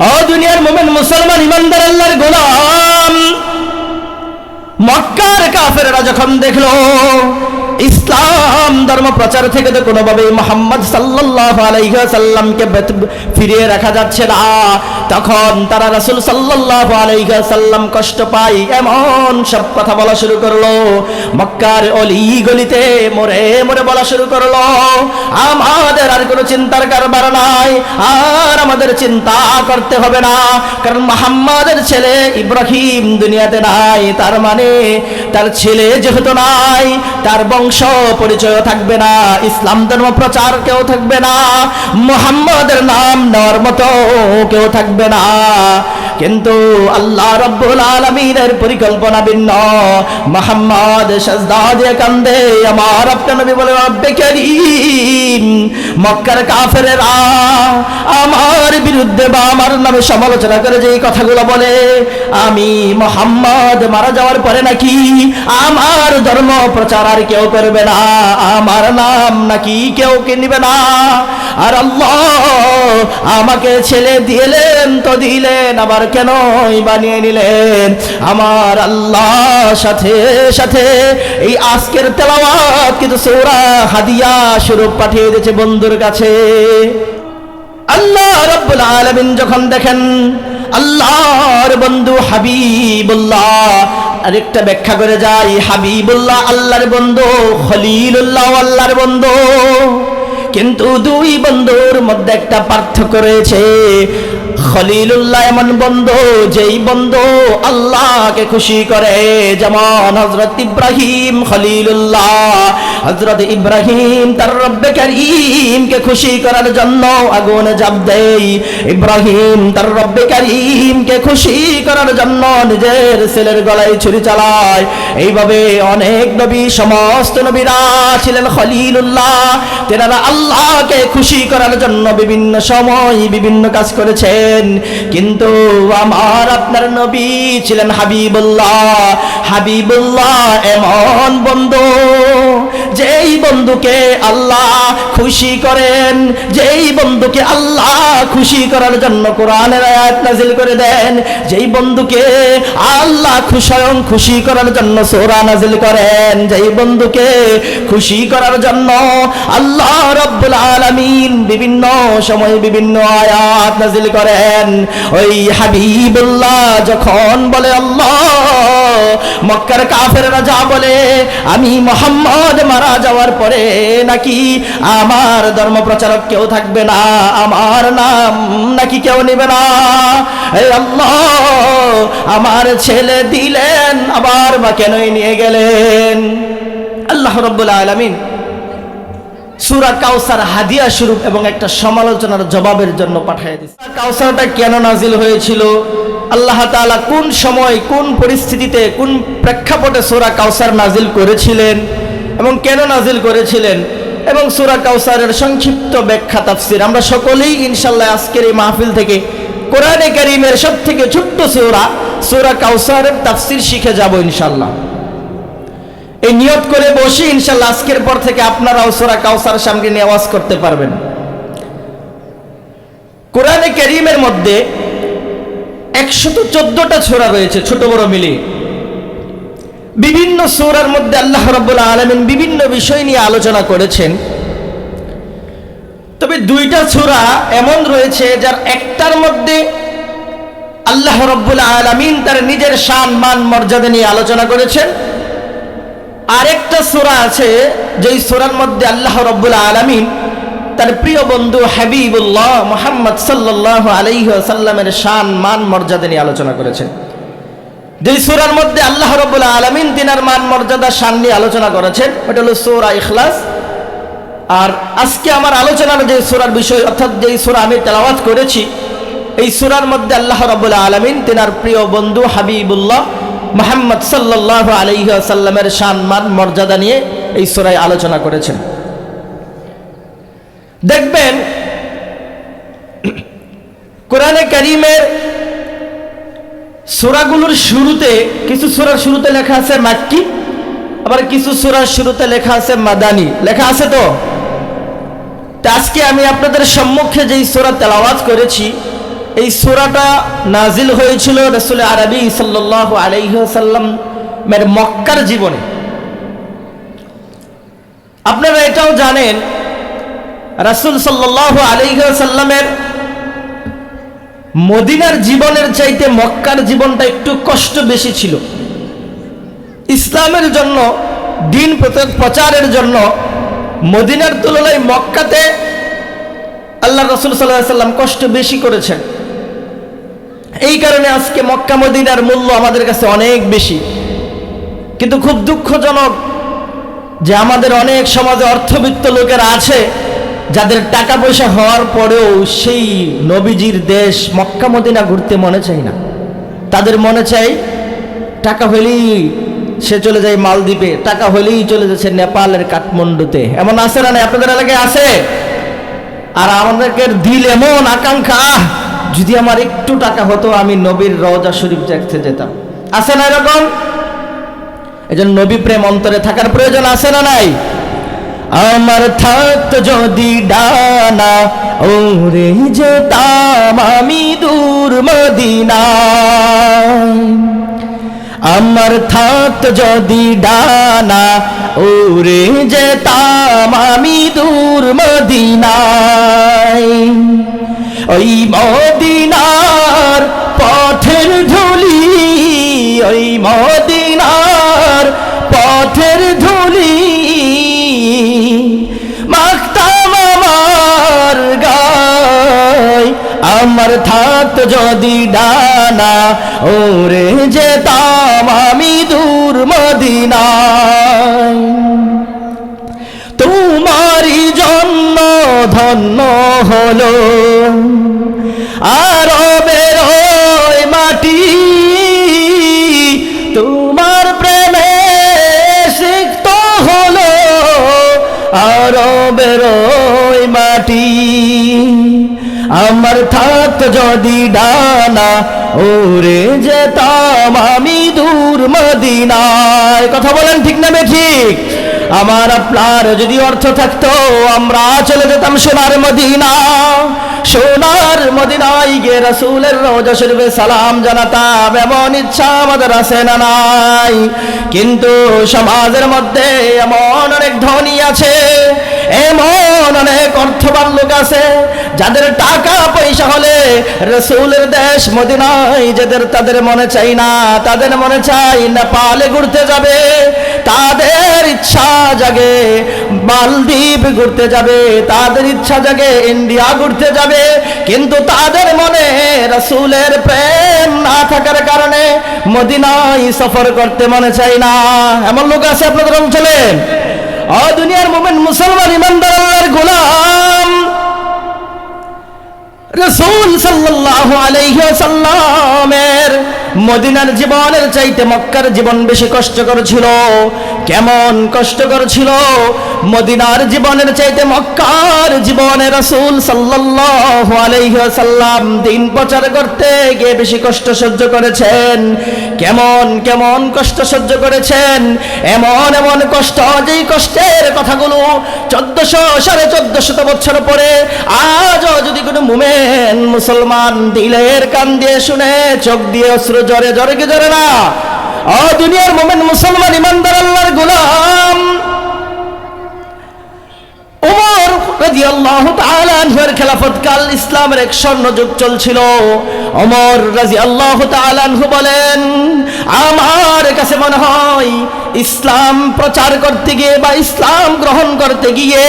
ও দুনিয়ার মুমিন মুসলমান ইমানদার আল্লাহর গোলাম, মক্কার কাফেররা যখন দেখলো ইসলাম ধর্ম প্রচার থেকে তো কোনোভাবেই মুহাম্মদ সাল্লাল্লাহু আলাইহি ওয়াসাল্লামকে ফিরিয়ে রাখা যাচ্ছে না, তখন তারা রাসূল সাল্লাল্লাহু আলাইহি ওয়াসাল্লাম কষ্ট পায় এমন সব কথা বলা শুরু করলো। মক্কার অলি গলিতে মোড়ে মোড়ে বলা শুরু করলো, আমাদের আর কোনো চিন্তার কারবার নাই, আর আমাদের চিন্তা করতে হবে না, কারণ মুহাম্মাদের ছেলে ইব্রাহিম দুনিয়াতে নাই, তার মানে তার ছেলে যেহেতু নাই, তার বংশ পরিচয় থাকবে না, ইসলাম ধর্ম প্রচার কেউ থাকবে না, মুহাম্মাদের নাম নেওয়ার মতো কেউ থাকবে না। কিন্তু আল্লাহ রাব্বুল আলামিনের পরিকল্পনা ভিন্ন। মুহাম্মদ সাজদা দিয়ে কান্দে, আমার আপনার নবী বলে, রব্বে কারীম, মক্কার কাফেরেরা আমার বিরুদ্ধে বা আমার নামে সমালোচনা করে যে কথাগুলো বলে, আমি মুহাম্মদ মারা যাওয়ার পরে নাকি আমার ধর্ম প্রচার আর কেউ করবে না, আমার নাম নাকি কেউ নিবে না। আর আল্লাহ আমাকে ছেলে দিলেন তো দিলেন, আবার কেন বানিয়ে নিলেন? আমার আল্লাহ সাথে সাথে এই আজকের তেলাওয়াত কিন্তু সূরা হাদিয়া স্বরূপ পাঠিয়ে দিয়েছে বন্ধুর কাছে। আল্লাহ রাব্বুল আলামিন যখন দেখেন আল্লাহর বন্ধু হাবিবুল্লাহ, আরেকটা ব্যাখ্যা করে যাই, হাবিবুল্লাহ আল্লাহর বন্ধু, খলিলুল্লাহ আল্লাহর বন্ধু, কিন্তু দুই বন্ধুর মধ্যে একটা পার্থক্য রয়েছে। খলিলুল্লাহ এমন বন্ধু যেই বন্ধু আল্লাহকে খুশি করে, যেমন হযরত ইব্রাহিম খলিলুল্লাহ, হযরত ইব্রাহিম তার রব্বে কারীমকে খুশি করার জন্য আগুনে ঝাঁপ দেয়, ইব্রাহিম তার রব্বে কারীমকে খুশি করার জন্য নিজের ছেলের গলায় ছুরি চালায়। এইভাবে অনেক নবী, সমস্ত নবীরা ছিলেন খলিলুল্লাহ, তেনারা আল্লাহকে খুশি করার জন্য বিভিন্ন সময় বিভিন্ন কাজ করেছেন। কিন্তু আমার আপনার নবী ছিলেন হাবিবুল্লাহ। হাবিবুল্লাহ এমন বন্ধু যেই বন্ধুকে আল্লাহ খুশি করেন, যেই বন্ধুকে আল্লাহ খুশি করার জন্য কোরআনের আয়াত নাযিল করে দেন, যেই বন্ধুকে আল্লাহ স্বয়ং খুশি করার জন্য সূরা নাযিল করেন, যেই বন্ধুকে খুশি করার জন্য আল্লাহ রাব্বুল আলামিন বিভিন্ন সময় বিভিন্ন আয়াত নাযিল করেন, ওই হাবিবুল্লাহ যখন বলে আল্লাহ, মক্কার কাফেররা যা বলে আমি মুহাম্মদ মারা যাওয়ার পরে নাকি আমার ধর্ম প্রচারক কেউ থাকবে না, আমার নাম নাকি কেউ নেবে না, এই আল্লাহ আমার ছেলে দিলেন, আবার বা কেনই নিয়ে গেলেন? আল্লাহ রাব্বুল আলামিন সূরা কাউসার হাদিয়া স্বরূপ এবং একটা সমালোচনার জবাবের জন্য পাঠিয়ে দিয়েছে। কাউসারটা কেন নাজিল হয়েছিল, আল্লাহ তাআলা কোন সময় কোন পরিস্থিতিতে কোন প্রেক্ষাপটে সূরা কাউসার নাজিল করেছিলেন এবং কেন নাজিল করেছিলেন, এবং সূরা কাউসারের সংক্ষিপ্ত ব্যাখ্যা তাফসীর আমরা সকলেই ইনশাআল্লাহ আজকের এই মাহফিল থেকে কোরআনে কারীমের সবথেকে ছোট্ট সূরা কাউসারের তাফসীর শিখে যাব ইনশাআল্লাহ। এই নিয়ত করে বসে ইনশাআল্লাহ আজকের পর থেকে আপনারাও সূরা কাউসার সামনে নিয়ে ওয়াজ করতে পারবেন। কোরআনে কারীমের মধ্যে 114টা সূরা রয়েছে, ছোট বড় মিলিয়ে। বিভিন্ন সূরার মধ্যে আল্লাহ রাব্বুল আলামিন বিভিন্ন বিষয় নিয়ে আলোচনা করেছেন, তবে দুইটা সূরা এমন রয়েছে যার একটার মধ্যে আল্লাহ রাব্বুল আলামিন তার নিজের শান মান মর্যাদা নিয়ে আলোচনা করেছেন, আরেকটা সূরা আছে যেই সূরার মধ্যে আল্লাহ রাব্বুল আলামিন তার প্রিয় বন্ধু হাবিবুল্লাহ মুহাম্মদ সাল্লাল্লাহু আলাইহি ওয়াসাল্লামের শান মান মর্যাদা নিয়ে আলোচনা করেছেন। যেই সূরার মধ্যে আল্লাহ রাব্বুল আলামিন তিনার মান মর্যাদা শান নিয়ে আলোচনা করেছেন ওটা হলো সূরা ইখলাস। আর আজকে আমার আলোচনার যে সূরার বিষয়, অর্থাৎ যেই সূরা আমি তেলাওয়াত করেছি, এই সূরার মধ্যে আল্লাহ রাব্বুল আলামিন তিনার প্রিয় বন্ধু হাবিবুল্লাহ মুহাম্মদ সাল্লাল্লাহু আলাইহি ওয়াসাল্লামের শান মান মর্যাদা নিয়ে এই সূরায় আলোচনা করেছেন। দেখবেন কোরআনে কারীমের সূরাগুলোর শুরুতে, কিছু সূরার শুরুতে লেখা আছে মাক্কি, আবার কিছু সূরার শুরুতে লেখা আছে মাদানী, লেখা আছে তো। আজকে আমি আপনাদের সম্মুখে যেই সূরা তেলাওয়াত করেছি এই সূরাটা নাজিল হয়েছিল রাসূল আরবি সাল্লাল্লাহু আলাইহি ওয়াসাল্লামের মক্কার জীবনে। আপনারা এটাও জানেন রাসূল সাল্লাল্লাহু আলাইহি ওয়াসাল্লামের মদিনার জীবনের চাইতে মক্কার জীবনটা একটু কষ্ট বেশি ছিল। ইসলামের জন্য, দিন প্রচারের জন্য মদিনার তুলনায় মক্কাতে আল্লাহ রাসূল সাল্লাল্লাহু আলাইহি ওয়াসাল্লাম কষ্ট বেশি করেছেন। এই কারণে আজকে মক্কা মদিনার মূল্য আমাদের কাছে অনেক বেশি। কিন্তু খুব দুঃখজনক যে আমাদের অনেক সমাজে অর্থবিত্ত লোকেরা আছে যাদের টাকা পয়সা হওয়ার পরেও সেই নবীজির দেশ মক্কা মদিনা ঘুরতে মনে চায় না। তাদের মনে চাই টাকা হলেই সে চলে যায় মালদ্বীপে, টাকা হলেই চলে যাচ্ছে নেপালের কাঠমান্ডুতে। এমন আছে না? আপনাদের এলাকায় আছে? আর আমাদেরকে দিল এমন আকাঙ্ক্ষা, যদি আমার একটু টাকা হতো আমি নবীর রওজা শরীফ দেখতে যেতাম। আছে না এরকম? এজন্য নবী প্রেম অন্তরে থাকার প্রয়োজন আছে না নাই? আমার থাকতো যদি ডানা ওরে যেতাম আমি দূর মদিনা। আমার থাকতো যদি ডানা ওরে যেতাম আমি দূর মদিনায়। ওই মদিনার পথের ধুলি, ওই মদিনার পথের ধুলি মাখতাম আমার গায়। আমার থাকতো যদি ডানা ওরে যেতাম আমি দূর মদিনায়। তোমারই জন্য ধন্য হলো আরবের ওই মাটি, তোমার প্রেমে সিক্ত হলো আরবের ওই মাটি। আমার থাকতো যদি ডানা ওরে যেতাম আমি দূর মদিনায়। কথা বলেন ঠিক না ঠিক? আমার আপনার যদি অর্থ থাকতো আমরা চলে যেতাম সোনার মদিনা। সোনার মদিনায় গিয়ে রাসূলের রওজা শরীফে সালাম জানাতাম, এমন ইচ্ছা আমাদের আছে না নাই? কিন্তু সমাজের মধ্যে এমন অনেক ধনী আছে, এমন অনেক অর্থবান লোক আছে যাদের টাকা পয়সা হলে রাসূলের দেশ মদিনায় তাদের মনে চাই না। তাদের মনে চাই নেপালে ঘুরতে যাবে, তাদের ইচ্ছা জাগে মালদ্বীপ ঘুরতে যাবে, তাদের ইচ্ছা জাগে ইন্ডিয়া ঘুরতে যাবে। কিন্তু তাদের মনে রাসূলের প্রেম না থাকার কারণে মদিনায় সফর করতে মনে চাই না। এমন লোক আছে আপনাদের অঞ্চলে? দুনিয়ার মুমিন মুসলমান ইমানদার আল্লাহর গোলাম রাসূল সাল্লাল্লাহু আলাইহি ওয়াসাল্লামের মদিনার জীবনের চাইতে মক্কার জীবন বেশি কষ্টকর ছিল। কেমন কষ্টকর ছিল? মদিনার জীবনের চাইতে মক্কার জীবনে রাসূল সাল্লাল্লাহু আলাইহি ওয়াসাল্লাম দিন প্রচার করতে গিয়ে বেশি কষ্ট সহ্য করেছেন। কেমন কেমন কষ্ট সহ্য করেছেন? এমন এমন কষ্ট, যেই কষ্টের কথাগুলো 1400 বছর পরে আজও যদি কোনো মুমিন মুসলমান দিলের কান দিয়ে শুনে, চোখ দিয়ে অশ্রু জরে জরে কি জরে না? দুনিয়ার মুমিন মুসলমান ইমানদার আল্লাহর গোলাম ওমর রাদিয়াল্লাহু তাআলা আনহুর খেলাফতকাল ইসলামের এক স্বর্ণযুগ চলছিল। ওমর রাদিয়াল্লাহু তাআলা আনহু বলেন, আমার কাছে মনে হয় ইসলাম প্রচার করতে গিয়ে বা ইসলাম গ্রহণ করতে গিয়ে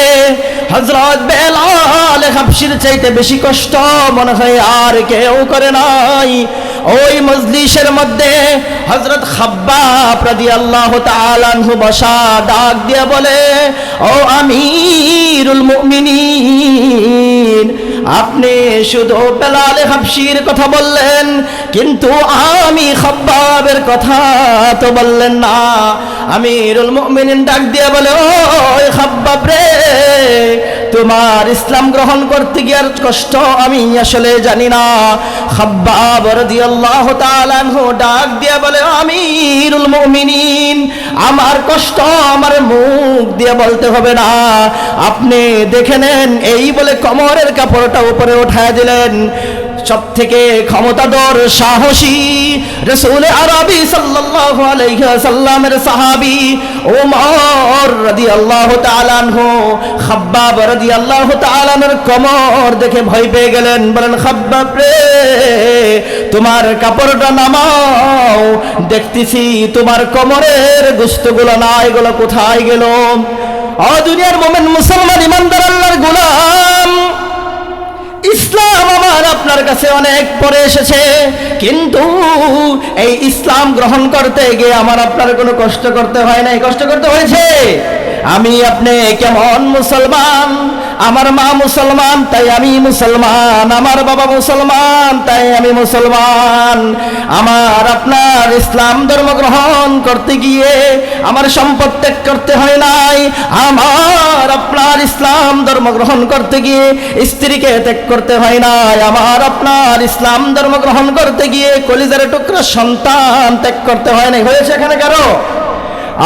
হযরত বেলাল হাবশির চাইতে বেশি কষ্ট মনে হয় আর কেউ করে নাই। ওই মজলিসের মধ্যে হযরত খাব্বাব রাদিয়াল্লাহু তাআলা আনহু বসা, ডাক দিয়ে বলে, ও আমিরুল মুমিনিন, আপনি শুধু বেলাল হাবশির কথা বললেন, কিন্তু আমি খাব্বাবের কথা তো বললেন না। আমিরুল মুমিনিন ডাক দিয়ে বলে, ও খাব্বাব রে, তোমার ইসলাম গ্রহণ করতে গিয়ে কষ্ট আমি আসলে জানি না। খাব্বাব রাদিয়াল্লাহু তাআলা আনহু ডাক দিয়ে বলে, আমিরুল মুমিনিন, আমার কষ্ট আমার মুখ দিয়ে বলতে হবে না, আপনি দেখে নেন। এই বলে কোমরের কাপড়টা উপরে উঠায় দিলেন। সবথেকে ক্ষমতাধর সাহসী রাসূল আরবি সাল্লাল্লাহু আলাইহি ওয়াসাল্লামের সাহাবী ওমর রাদিয়াল্লাহু তাআলা আনহু খাব্বাব রাদিয়াল্লাহু তাআলা আনহুর কোমর দেখে ভয় পেয়ে গেলেন। বলেন, খাব্বাব রে, তোমার কাপড়টা নামাও, দেখতেছি তোমার কোমরের গোশতগুলো না, এগুলো কোথায় গেল? ও দুনিয়ার মুমিন মুসলমান ইমানদার আল্লাহর গোলাম, ইসলাম আমার আপনার কাছে অনেক পরে এসেছে, কিন্তু এই ইসলাম গ্রহণ করতে গিয়ে আমার আপনার কোনো কষ্ট করতে হয় নাই। কষ্ট করতে হয়েছে? আমি আপনি কেমন মুসলমান? আমার মা মুসলমান তাই আমি মুসলমান, আমার বাবা মুসলমান তাই আমি মুসলমান। আমার আপনার ইসলাম ধর্ম গ্রহণ করতে গিয়ে আমার সম্পদ ত্যাগ করতে হয় নাই। আমার আপনার ইসলাম ধর্ম গ্রহণ করতে গিয়ে স্ত্রীকে ত্যাগ করতে হয় নাই। আমার আপনার ইসলাম ধর্ম গ্রহণ করতে গিয়ে কলিজার টুকরা সন্তান ত্যাগ করতে হয় নাই। হয়েছে এখানে কারো?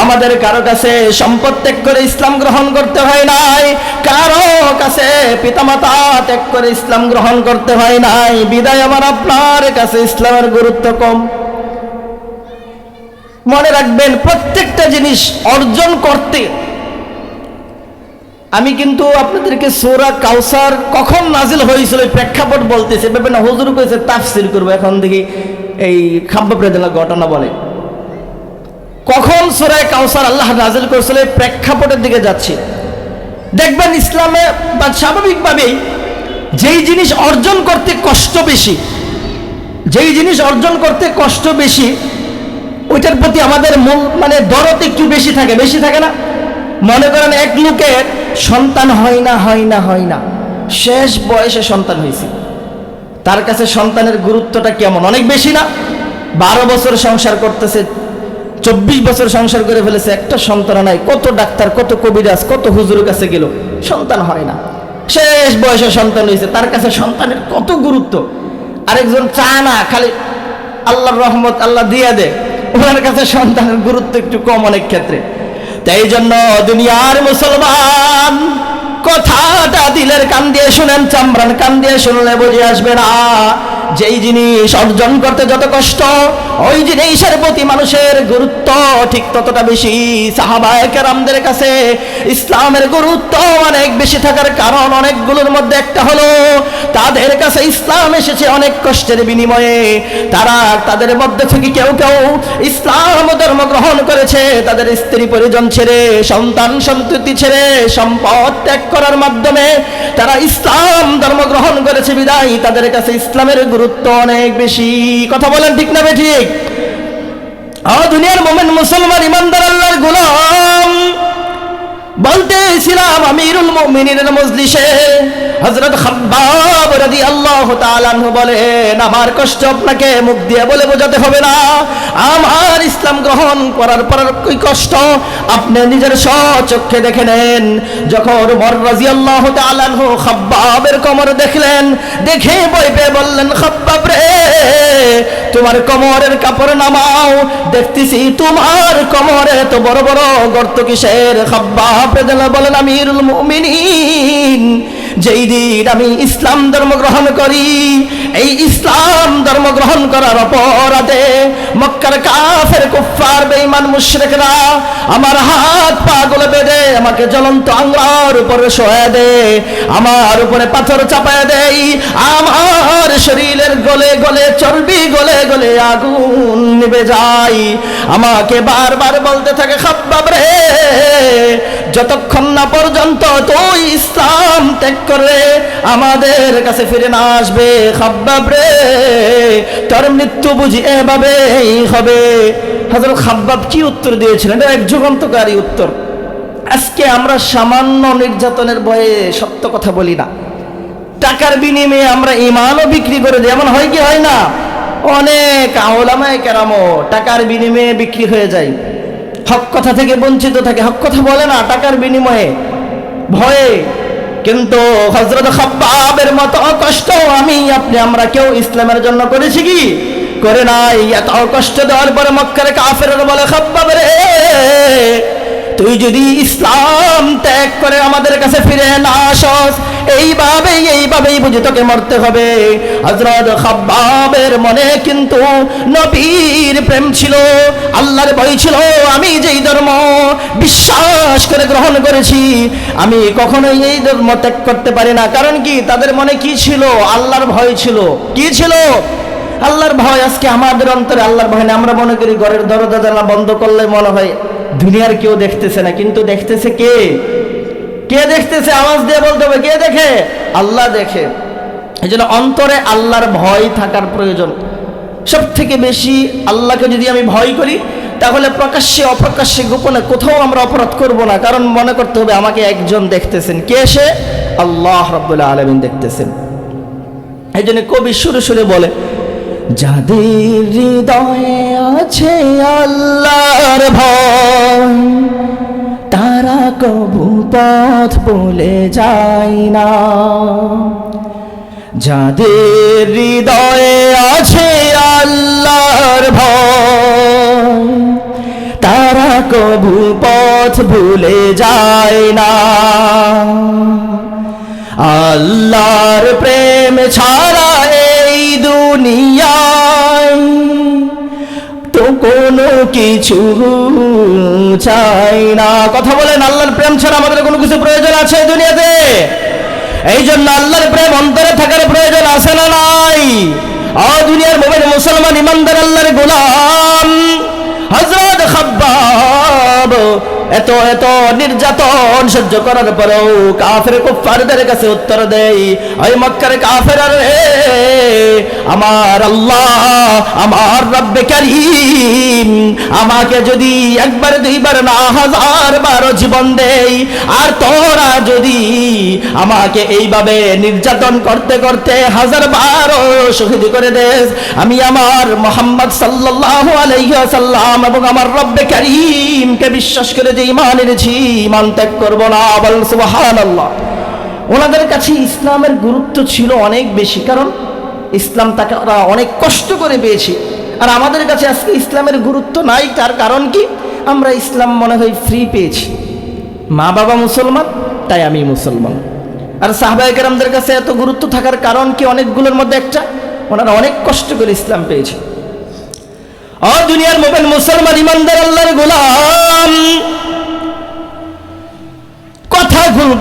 আমাদের কারো কাছে সম্পদ ত্যাগ করে ইসলাম গ্রহণ করতে হয় নাই, কারো কাছে পিতামাতা ত্যাগ করে ইসলাম গ্রহণ করতে হয় নাই। বিদায় আমার আপনার কাছে ইসলামের গুরুত্ব কম। মনে রাখবেন, প্রত্যেকটা জিনিস অর্জন করতে, আমি কিন্তু আপনাদেরকে সূরা কাউসার কখন নাজিল হয়েছিল প্রেক্ষাপট বলতেছে, ভেবে না হুজুর কইছে তাফসীর করবো। এখন দেখি এই খাব্বাব রাদিয়াল্লাহু ঘটনা বলে কখন সূরা কাউসার আল্লাহ নাজিল করেছিল, প্রেক্ষাপটের দিকে যাচ্ছে। দেখবেন ইসলামে বা স্বাভাবিকভাবেই যেই জিনিস অর্জন করতে কষ্ট বেশি, যেই জিনিস অর্জন করতে কষ্ট বেশি, ওইটার প্রতি আমাদের মানে দরদ একটু বেশি থাকে। বেশি থাকে না? মনে করেন এক লোকের সন্তান হয় না, শেষ বয়সে সন্তান হয়েছে, তার কাছে সন্তানের গুরুত্বটা কেমন? অনেক বেশি না? 12 বছর সংসার করতেছে, 24 বছর সংসার করে ফেলেছে, একটা সন্তান নাই। কত ডাক্তার, কত কবিরাজ, কত হুজুরের কাছে গেল, সন্তান হয় না। শেষ বয়সে সন্তান হয়েছে, তার কাছে সন্তানের কত গুরুত্ব। আরেকজন চায় না, খালি আল্লাহর রহমত আল্লাহ দিয়ে দে, ওনার কাছে সন্তানের গুরুত্ব একটু কম অনেক ক্ষেত্রে। তাই জন্য দুনিয়ার মুসলমান, কথাটা দিলের কান দিয়ে শুনেন, চামড়ার কান দিয়ে শুনলে বুঝে আসবে না। যেই জিনিস অর্জন করতে যত কষ্ট, ওই জিনিসের প্রতি মানুষের গুরুত্ব ঠিক ততটা বেশি। সাহাবায়ে কেরামদের কাছে ইসলামের গুরুত্ব অনেক বেশি থাকার কারণ অনেকগুলোর মধ্যে একটা হলো, তাদের কাছে ইসলাম এসেছে অনেক কষ্টের বিনিময়ে। তারা তাদের মধ্যে থেকে কেউ কেউ ইসলাম ধর্ম গ্রহণ করেছে তাদের স্ত্রী পরিজন ছেড়ে, সন্তান সন্ততি ছেড়ে, সম্পদ ত্যাগ করার মাধ্যমে তারা ইসলাম ধর্ম গ্রহণ করেছে। বিদায় তাদের কাছে ইসলামের গুরুত্ব অনেক বেশি। কথা বলেন ঠিক না ঠিক? দুনিয়ার মুমিন মুসলমান ইমানদার আল্লাহর গোলাম, বলতেছিলাম আমিরুল মুমিনিনের মজলিসে হযরত খাব্বাব রাদিয়াল্লাহু তাআলা আনহু বলেন, আমার কষ্ট আপনাকে মুখ দিয়ে বলে বোঝাতে হবে না। আমার ইসলাম গ্রহণ করার পর কি কষ্ট আপনি নিজের স্বচক্ষে দেখে নেন। যখন ওমর রাদিয়াল্লাহু তাআলা আনহু খাব্বাবের কোমর দেখলেন, দেখে ভয় পেয়ে বললেন, খাব্বাব রে, তোমার কোমরের কাপড় নামাও, দেখতেছি তোমার কোমরে এত বড় বড় গর্ত কিসের? খাব্বাব রাদিয়াল্লাহু বলেন, আমিরুল মুমিনিন, যেই দিন আমি ইসলাম ধর্ম গ্রহণ করি, এই ইসলাম ধর্ম গ্রহণ করার অপরাধে মক্কার কাফের কুফফার বেঈমান মুশরিকরা আমার হাত পা গুলো বেঁধে আমাকে জ্বলন্ত আঙ্গার উপরে শোয়া দে, আমার উপরে পাথর চাপায় দেয়, আমার শরীরের গলে গলে চর্বি গলে গলে আগুন নিভে যায়। আমাকে বারবার বলতে থাকে, খাব্বাব রে, যতক্ষণ না পর্যন্ত তুই ইসলাম ত্যাগ করে আমাদের কাছে ফিরে না আসবে, খাব্বাব রে, তোর মৃত্যু বুঝি এভাবেই হবে। হযরত খাব্বাব কি উত্তর দিয়েছিলেন? এটা এক যুগান্তকারী উত্তর। আজকে আমরা সামান্য নির্যাতনের ভয়ে সত্য কথা বলি না, টাকার বিনিময়ে আমরা ঈমানও বিক্রি করে দিই। এমন হয় কি হয় না? অনেক উলামায়ে কেরামও টাকার বিনিময়ে বিক্রি হয়ে যায়, হক কথা থেকে বঞ্চিত থাকে, হক কথা বলে না টাকার বিনিময়ে ভয়ে। কিন্তু হযরত খাব্বাবের মতো কষ্ট আমি আপনি আমরা কেউ ইসলামের জন্য করেছি কি? করে নাই। এত কষ্ট দেওয়ার পরে মক্কার কাফেররা বলে, খাব্বাব রে, তুই যদি ইসলাম ত্যাগ করে আমাদের কাছে ফিরে না আসস, এইভাবেই বুঝি তোকে মরতে হবে। হযরত খাব্বাবের মনে কিন্তু নবীর প্রেম ছিল, আল্লাহর ভয় ছিল। আমি যেই ধর্ম বিশ্বাস করে গ্রহণ করেছি, আমি কখনোই এই ধর্ম ত্যাগ করতে পারি না। কারণ কি, তাদের মনে কি ছিল? আল্লাহর ভয় ছিল। কি ছিল? আল্লাহর ভয়। আজকে আমাদের অন্তরে আল্লাহর ভয় না। আমরা মনে করি ঘরের দরজা জানলা বন্ধ করলে মনে হয় দুনিয়ার কেউ দেখতেছে না, কিন্তু দেখতেছে কে? কে দেখতেছে? আওয়াজ দিয়ে বলতে হবে, কে দেখে? আল্লাহ দেখে। এই জন্য অন্তরে আল্লাহর ভয় থাকার প্রয়োজন। সব থেকে বেশি আল্লাহকে যদি আমি ভয় করি, তাহলে প্রকাশ্যে অপ্রকাশ্যে গোপনে কোথাও আমরা অপরাধ করব না। কারণ মনে করতে হবে আমাকে একজন দেখতেছেন। কে সে? আল্লাহ রাব্বুল আলামিন দেখতেছেন। এই জন্য কবি সুরে সুরে বলে, যাদের হৃদয়ে আছে আল্লাহর ভয়, তারা কবু পথ ভুলে যায় না। যাদের হৃদয়ে আছে আল্লাহর ভয়, তারা কবু পথ ভুলে যায় না। আল্লাহর প্রেম ছাড়া এই দুনিয়ায় তো কোনো কিছু চাই না। কথা বলেন, আল্লাহর প্রেম ছাড়া আমাদের কোনো কিছু প্রয়োজন আছে দুনিয়াতে? এই জন্য আল্লাহর প্রেম অন্তরে থাকার প্রয়োজন আছে না নাই? দুনিয়ার মুমিন মুসলমান ইমানদার আল্লাহর গোলাম হযরত খাব্বাব এত নির্যাতন সহ্য করার পরেও কাফের কুফারদের কাছে উত্তর দেয়, ওই মক্কার কাফেররা রে, আমার আল্লাহ, আমার রব্বে কারীম আমাকে যদি একবার দুইবার না 1000 বার জীবন দেই, আর তোরা যদি আমাকে এইভাবে নির্যাতন করতে করতে 1000 বার শহীদ করে দেস, আমি আমার মুহাম্মদ সাল্লাল্লাহু আলাইহি ওয়াসাল্লাম এবং আমার রব্বে কারীমকে বিশ্বাস করে যে ঈমান এনেছি, ঈমান ত্যাগ করব না। বল সুবহানাল্লাহ। ওনাদের কাছে ইসলামের গুরুত্ব ছিল অনেক বেশি, কারণ ইসলাম তারা অনেক কষ্ট করে পেয়েছে। আর আমাদের কাছে আজকে ইসলামের গুরুত্ব নাই। তার কারণ কি? আমরা ইসলাম মনে হয় ফ্রি পেয়েছি। মা বাবা মুসলমান, তাই আমি মুসলমান। আর সাহাবায়ে কেরামদের কাছে এত গুরুত্ব থাকার কারণ কি? অনেকগুলোর মধ্যে একটা, ওনারা অনেক কষ্ট করে ইসলাম পেয়েছে। দুনিয়ার মুমিন মুসলমান ইমানদার আল্লাহর গোলাম, কথাগুলো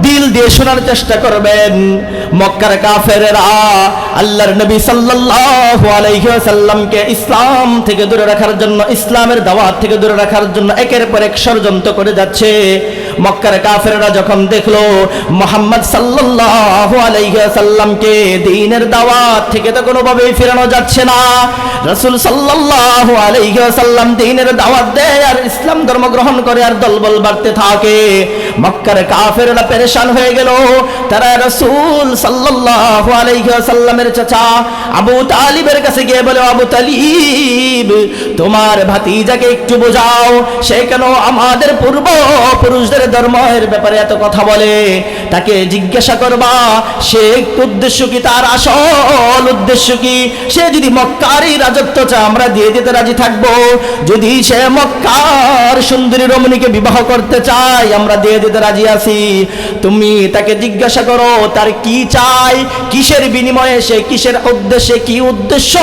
দিল দিয়ে শোনার চেষ্টা করবেন। মক্কার কাফেররা আল্লাহর নবী সাল্লাল্লাহু আলাইহি ওয়াসাল্লামকে ইসলাম থেকে দূরে রাখার জন্য, ইসলামের দাওয়াত থেকে দূরে রাখার জন্য একের পর এক ষড়যন্ত্র করে যাচ্ছে। মক্কার কাফেররা যখন দেখলো মুহাম্মদ সাল্লাল্লাহু আলাইহি ওয়াসাল্লামকে দ্বীনের দাওয়াত থেকে তো কোনোভাবেই ফেরানো যাচ্ছে না, রাসূল সাল্লাল্লাহু আলাইহি ওয়াসাল্লাম দ্বীনের দাওয়াত দেয় আর ইসলাম ধর্ম গ্রহণ করে আর দলবল বাড়তে থাকে, মক্কার কাফেররা পেরেশান হয়ে গেল। তারা রাসূল সাল্লাল্লাহু আলাইহি ওয়াসাল্লামের চাচা আবু তালিবের কাছে গিয়ে বলে, আবু তালিব, তোমার ভাতিজাকে একটু বোঝাও, সে কেন আমাদের পূর্বপুরুষদের ধর্মের ব্যাপারে এত কথা বলে। তাকে জিজ্ঞাসা করবা সে উদ্দেশ্য কি, তার আসল উদ্দেশ্য কি। সে যদি মক্কারই রাজত্ব চায় আমরা দিয়ে দিতে রাজি থাকবো, যদি সে মক্কার সুন্দরী রমণীকে বিবাহ করতে চায় আমরা দিয়ে দিতে রাজি আছি। তুমি তাকে জিজ্ঞাসা করো তার কি চাই, কিসের বিনিময়ে সে, কিসের উদ্দেশ্যে, কি উদ্দেশ্য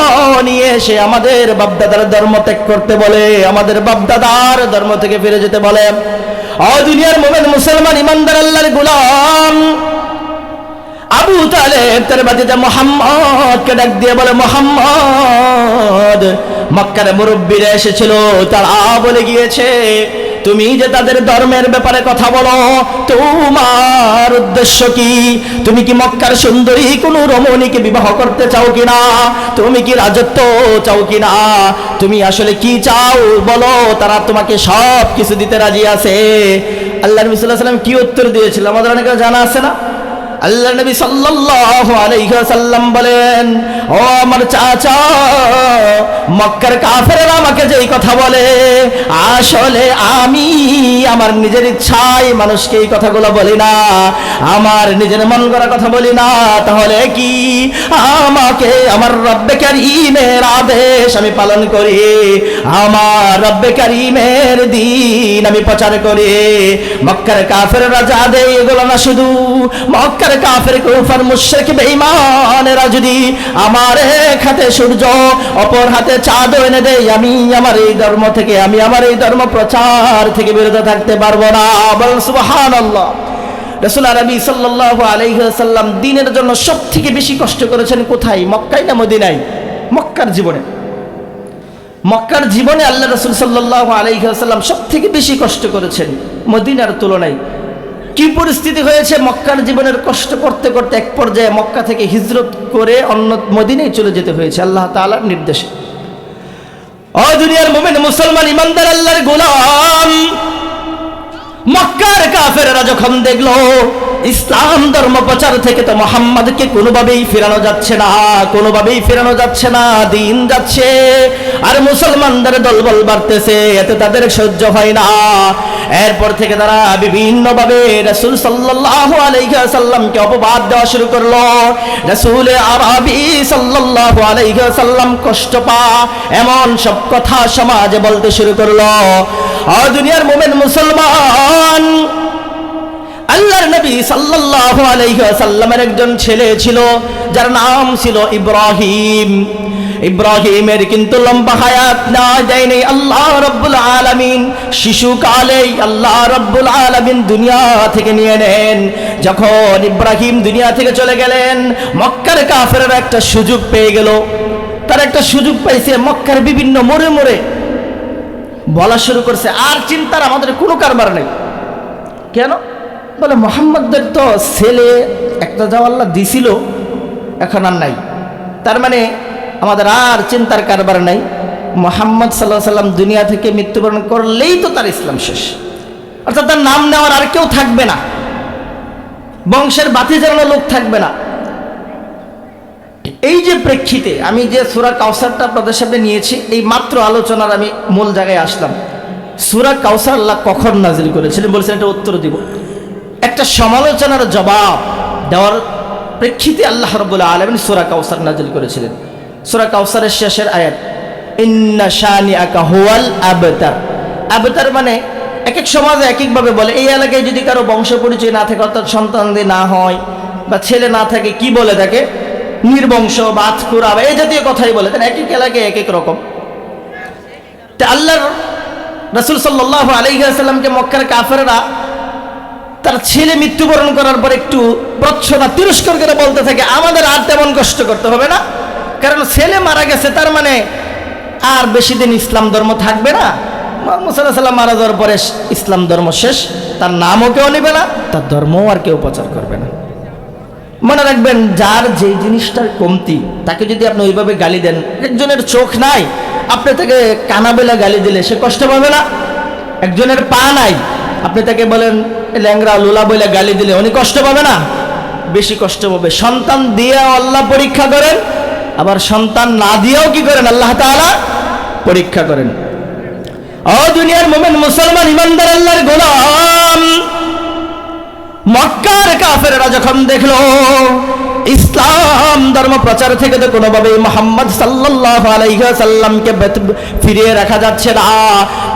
নিয়ে সে আমাদের বাপদাদার ধর্ম ত্যাগ করতে বলে, আমাদের বাপদাদার ধর্ম থেকে ফিরে যেতে বলে। দুনিয়ার মুমিন মুসলমান ইমানদার আল্লাহর গোলাম আবু তালেব তার ভাতিজা মুহাম্মদকে ডাক দিয়ে বলে, মুহাম্মদ, মক্কার মুরব্বীরা এসেছিল, তারা বলে গিয়েছে তুমি যে তাদের ধর্মের ব্যাপারে কথা বলো, তোমার উদ্দেশ্য কি? তুমি কি মক্কার সুন্দরী কোনো রমণীকে বিবাহ করতে চাও কিনা? তুমি কি রাজত্ব চাও কিনা? তুমি আসলে কি চাও বলো, তারা তোমাকে সব কিছু দিতে রাজি আছে। আল্লাহ নবী সাল্লাল্লাহু আলাইহি ওয়াসাল্লাম কি উত্তর দিয়েছিল আমাদের অনেকে জানা আছে না? আল্লাহ নবী সাল্লাল্লাহু আলাইহি ওয়াসাল্লাম বলেন, ও আমার চাচা, মক্কার কাফেররা আমাকে যেই কথা বলে, আসলে আমি আমার নিজের ইচ্ছায় মানুষকে এই কথাগুলো বলি না, আমার নিজের মন গড়া কথা বলি না। তাহলে কি আমাকে আমার রব্বে কারীমের আদেশ আমি পালন করি, আমার রব্বে কারীমের দিন আমি প্রচার করি। মক্কার কাফেররা যা দেয় এগুলো না, শুধু মক্কার কাফের কুফার মুশরিক বেঈমানেরা যদি আমার এক হাতে সূর্য অপর হাতে চাঁদ এনে দেয়, আমি আমার এই ধর্ম থেকে, আমি আমার এই ধর্ম প্রচার থেকে বিরত থাকতে পারবো না। বলেন সুবহানাল্লাহ। রাসূল আরবি সাল্লাল্লাহু আলাইহি ওয়াসাল্লাম দ্বীনের জন্য সবথেকে বেশি কষ্ট করেছেন কোথায়? মক্কায় না মদিনায়? মক্কার জীবনে। মক্কার জীবনে আল্লাহ রাসূল সাল্লাল্লাহু আলাইহি ওয়াসাল্লাম সবথেকে বেশি কষ্ট করেছেন মদিনার তুলনায়। কি পরিস্থিতি হয়েছে? মক্কার জীবনের কষ্ট করতে করতে এক পর্যায়ে মক্কা থেকে হিজরত করে অন্য মদিনায় চলে যেতে হয়েছে আল্লাহ তাআলার নির্দেশে। ও দুনিয়ার মুমিন মুসলমান ইমানদার আল্লাহর গোলাম, মক্কার কাফেররা যখন দেখলো ইসলাম ধর্ম প্রচার থেকে তো মুহাম্মদকে কোনোভাবেই ফেরানো যাচ্ছে না, কোনোভাবেই ফেরানো যাচ্ছে না, দিন যাচ্ছে আর মুসলমানদের দলবল বাড়তেছে, এতে তাদের সহ্য হয় না। এরপর থেকে তারা বিভিন্নভাবে রাসূল সাল্লাল্লাহু আলাইহি ওয়াসাল্লামকে অপবাদ দেওয়া শুরু করলো। রাসূল আরবি সাল্লাল্লাহু আলাইহি ওয়াসাল্লাম কষ্ট পা এমন সব কথা সমাজে বলতে শুরু করলো। আর দুনিয়ার মুমিন মুসলমান, আল্লাহর নবী সাল্লাল্লাহু আলাইহি ওয়াসাল্লামের একজন ছেলে ছিল যার নাম ছিল ইব্রাহিম। ইব্রাহিমের কিন্তু লম্বা হায়াত না দেয়নি আল্লাহ রাব্বুল আলামিন। শিশুকালেই আল্লাহ রাব্বুল আলামিন দুনিয়া থেকে নিয়ে নেন। যখন ইব্রাহিম দুনিয়া থেকে চলে গেলেন, মক্কার কাফেররা একটা সুযোগ পেয়ে গেল। তার একটা সুযোগ পাইছে, মক্কার বিভিন্ন মোড়ে মোড়ে বলা শুরু করছে, আর চিন্তার আমাদের কোনো কারবার নেই। কেন? বলে মুহাম্মদের তো ছেলে একটা যাও আল্লাহ দিছিল, এখন আর নাই, তার মানে আমাদের আর চিন্তার কারবার নাই। মুহাম্মদ সাল্লাল্লাহু আলাইহি সাল্লাম দুনিয়া থেকে মৃত্যুবরণ করলেই তো তার ইসলাম শেষ, অর্থাৎ তার নাম নেওয়ার আর কেউ থাকবে না, বংশের বাতি জ্বালানো লোক থাকবে না। এই যে প্রেক্ষিতে আমি যে সূরা কাউসারটা আপনাদের সামনে নিয়েছি, এই মাত্র আলোচনার আমি মূল জায়গায় আসলাম। সূরা কাউসার আল্লাহ কখন নাজিল করেছিলেন বলছেন, এটা উত্তর দিব। একটা সমালোচনার জবাব দেওয়ার প্রেক্ষিতে আল্লাহ রাব্বুল আলামিন সূরা কাউসার নাজিল করেছিলেন। সূরা কাউসারের শেষের আয়াত, ইন্না শানিআকা হুয়াল আবতার। আবতার মানে এক এক সমাজে এক একভাবে বলে। এই এলাকায় যদি কারো বংশ পরিচয় না থাকে, অর্থাৎ সন্তান না হয় বা ছেলে না থাকে, কি বলে থাকে? নির্বংশ বা আতকুরা বা এই জাতীয় কথাই বলে। এক এক এলাকায় এক এক রকম। তা আল্লাহর রাসূল সাল্লাল্লাহু আলাইহি ওয়াসাল্লামকে মক্কার কাফেররা তার ছেলে মৃত্যুবরণ করার পর একটু প্রচ্ছন্ন তিরস্কার করে বলতে থাকে, আমাদের আর তেমন কষ্ট করতে হবে না, কারণ ছেলে মারা গেছে, তার মানে আর বেশি দিন ইসলাম ধর্ম থাকবে না। মুহাম্মদ সাল্লাল্লাহু আলাইহি ওয়াসাল্লাম মারা যাওয়ার পরে ইসলাম ধর্ম শেষ, তার নামও কেউ নেবে না, তার ধর্মও আর কেউ প্রচার করবে না। মনে রাখবেন, যার যে জিনিসটার কমতি তাকে যদি আপনি ওইভাবে গালি দেন, একজনের চোখ নাই, আপনি তাকে কানা বলে গালি দিলে সে কষ্ট পাবে না? একজনের পা নাই, আপনি তাকে বলেন ল্যাংরা লোলা বলে গালি দিলে উনি কষ্ট পাবে না? বেশি কষ্ট পাবে। সন্তান দিয়েও আল্লাহ পরীক্ষা করেন, আবার সন্তান না দিয়েও কি করেন? আল্লাহ তাআলা পরীক্ষা করেন। ও দুনিয়ার মুমিন মুসলমান ইমানদার আল্লাহর গোলাম, মক্কার কাফেররা যখন দেখলো ইসলাম ধর্ম প্রচার থেকে তো কোনোভাবেই মুহাম্মদ সাল্লাল্লাহু আলাইহি ওয়াসাল্লামকে ফিরিয়ে রাখা যাচ্ছে না,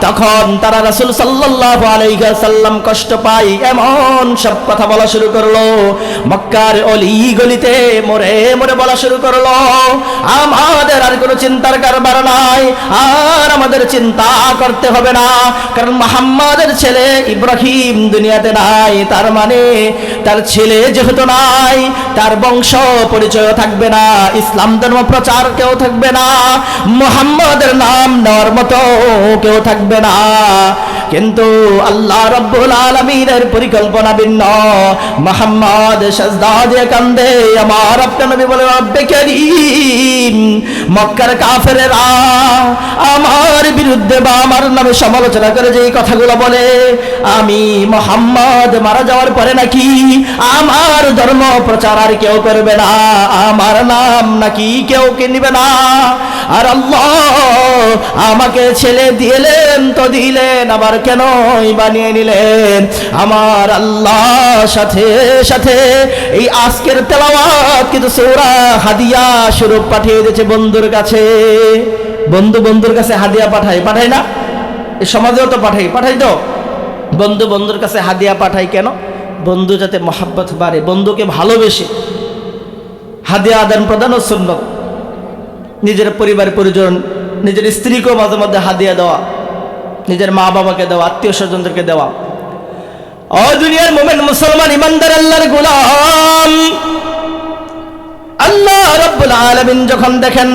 তখন তারা রাসূল সাল্লাল্লাহু আলাইহি ওয়াসাল্লাম কষ্ট পায় এমন সব কথা বলা শুরু করলো। মক্কার অলি গলিতে মোড়ে মোড়ে বলা শুরু করলো, আমাদের আর কোনো চিন্তার কারবার নাই, আর আমাদের চিন্তা করতে হবে না, কারণ মুহাম্মাদের ছেলে ইব্রাহিম দুনিয়াতে নাই, তার মানে তার ছেলে যেহেতু নাই, তার বংশ পরিচয় থাকবে না, ইসলাম ধর্ম প্রচার কেউ থাকবে না, মুহাম্মাদের নাম নেওয়ার মতো কেউ থাকবে না। কিন্তু আল্লাহ রাব্বুল আলামিনের পরিকল্পনা ভিন্ন। মুহাম্মদ সাজদা দিয়ে কান্দে, আমার আপনার নবী বলে, রব্বে কারীম মক্কার কাফেরেরা আমার বিরুদ্ধে বা আমার নামে সমালোচনা করে যে কথাগুলো বলে, আমি মুহাম্মদ মারা যাওয়ার পরে নাকি আমার ধর্ম প্রচার আর কেউ করবে না, আমার নাম নাকি কেউ নিবে না। আর আল্লাহ আমাকে ছেলে দিলেন তো দিলেন, আবার কেন বানিয়ে নিলেন? আমার আল্লাহ সাথে সাথে এই আজকের তেলাওয়াত কিন্তু সূরা হাদিয়া স্বরূপ পাঠিয়ে দিয়েছে বন্ধুর কাছে। বন্ধুর কাছে হাদিয়া পাঠায় না? এই সমাজেও তো পাঠাই তো। বন্ধুর কাছে হাদিয়া পাঠাই কেন? বন্ধু যাতে মহাব্বত বাড়ে, বন্ধুকে ভালোবেসে হাদিয়া আদান প্রদানও সুন্নত। নিজের পরিবার পরিজন, নিজের স্ত্রীকেও মাঝে মধ্যে হাদিয়া দেওয়া, নিজের মা বাবাকে দেওয়া, আত্মীয় স্বজনদেরকে দেওয়া। ও দুনিয়ার মুমিন মুসলমান ইমানদার আল্লাহর গোলাম, আল্লাহ রাব্বুল আলামিন যখন দেখেন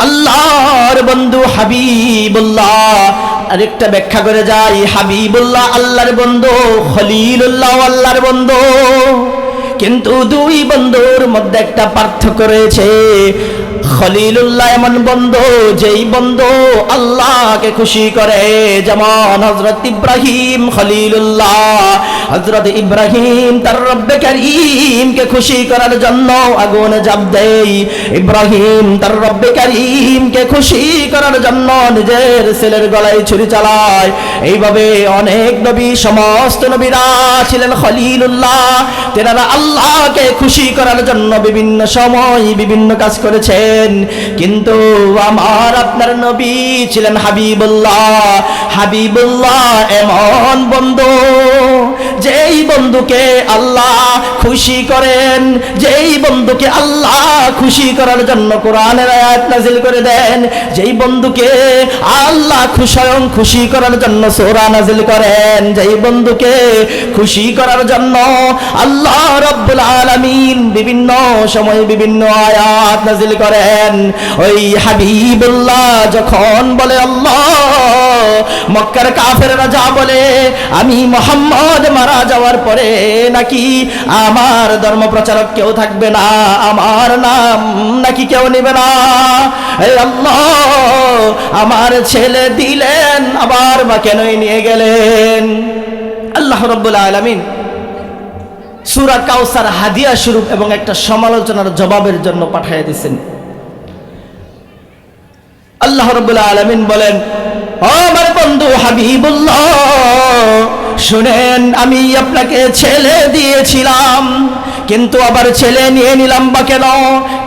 আল্লাহর বন্ধু হাবিবুল্লাহ, আরেকটা ব্যাখ্যা করে যাই, হাবিবুল্লাহ আল্লাহর বন্ধু, খলিলুল্লাহ আল্লাহর বন্ধু। কিন্তু দুই বন্ধুর মধ্যে একটা পার্থক্য রয়েছে। খলিলুল্লাহ এমন বন্ধু যেই বন্ধু আল্লাহকে খুশি করে, যেমন হযরত ইব্রাহিম খলিলুল্লাহ। হযরত ইব্রাহিম তার রব্বে কারীমকে খুশি করার জন্য আগুনে ঝাঁপ দেয়। ইব্রাহিম তার রব্বে কারীমকে খুশি করার জন্য নিজের ছেলের গলায় ছুরি চালায়। এইভাবে অনেক নবী, সমস্ত নবীরা ছিলেন খলিলুল্লাহ। তেনারা আল্লাহকে খুশি করার জন্য বিভিন্ন সময় বিভিন্ন কাজ করেছেন। কিন্তু আমার আপনার নবী ছিলেন হাবিবুল্লাহ। হাবিবুল্লাহ এমন বন্ধু যেই বন্ধুকে আল্লাহ খুশি করেন, যেই বন্ধুকে আল্লাহ খুশি করার জন্য কোরআনের আয়াত নাযিল করে দেন, যেই বন্ধুকে আল্লাহ স্বয়ং খুশি করার জন্য সূরা নাযিল করেন, যেই বন্ধুকে খুশি করার জন্য আল্লাহ রাব্বুল আলামিন বিভিন্ন সময় বিভিন্ন আয়াত নাযিল করেন। ওই হাবিবুল্লাহ যখন বলে আল্লাহ, মক্কার কাফেররা যা বলে আমি মুহাম্মদ মারা যাওয়ার পরে নাকি আমার ধর্ম প্রচারক কেউ থাকবে না, আমার নাম নাকি কেউ নেবে না। এই আল্লাহ আমার ছেলে দিলেন, আবার বা কেনই নিয়ে গেলেন? আল্লাহ রাব্বুল আলামিন সূরা কাউসার হাদিয়া স্বরূপ এবং একটা সমালোচনার জবাবের জন্য পাঠিয়ে দিয়েছেন। আল্লাহ রাব্বুল আলামিন বলেন, ও আমার বন্ধু হাবিবুল্লাহ, শুনেন, আমি আপনাকে ছেলে দিয়েছিলাম, কিন্তু আবার ছেলে নিয়ে নিলাম বা কেন?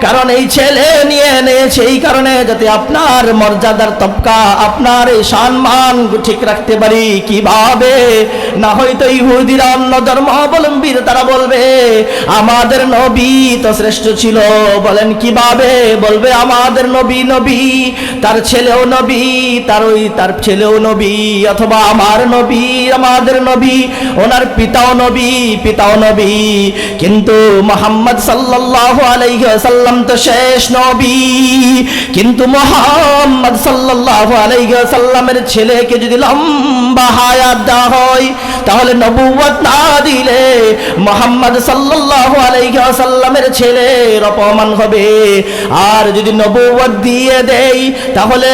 কারণ এই ছেলে নিয়ে এনেছে এই কারণে যাতে আপনার মর্যাদার তবকা, আপনার এই সম্মান ঠিক রাখতে পারি। কিভাবে? না হয়তো ইহুদিরা, অন্য ধর্মাবলম্বীর তারা বলবে আমাদের নবী তো শ্রেষ্ঠ ছিল। বলেন কিভাবে বলবে? আমাদের নবী নবী, তার ছেলেও নবী, তার ছেলেও নবী, অথবা আমার নবী, আমাদের নবী, ওনার পিতাও নবী। কিন্তু মুহাম্মদ সাল্লাল্লাহু আলাইহি ওয়াসাল্লাম তো শেষ নবী। কিন্তু মুহাম্মদ সাল্লাল্লাহু আলাইহি ওয়াসাল্লামের ছেলেকে যদি লম্বা হায়াত দেওয়া হয়, তাহলে নবুয়ত না দিলে মুহাম্মদ সাল্লাল্লাহু আলাইহি ওয়াসাল্লামের ছেলের অপমান হবে। আর যদি নবুয়ত দিয়ে দেই, তাহলে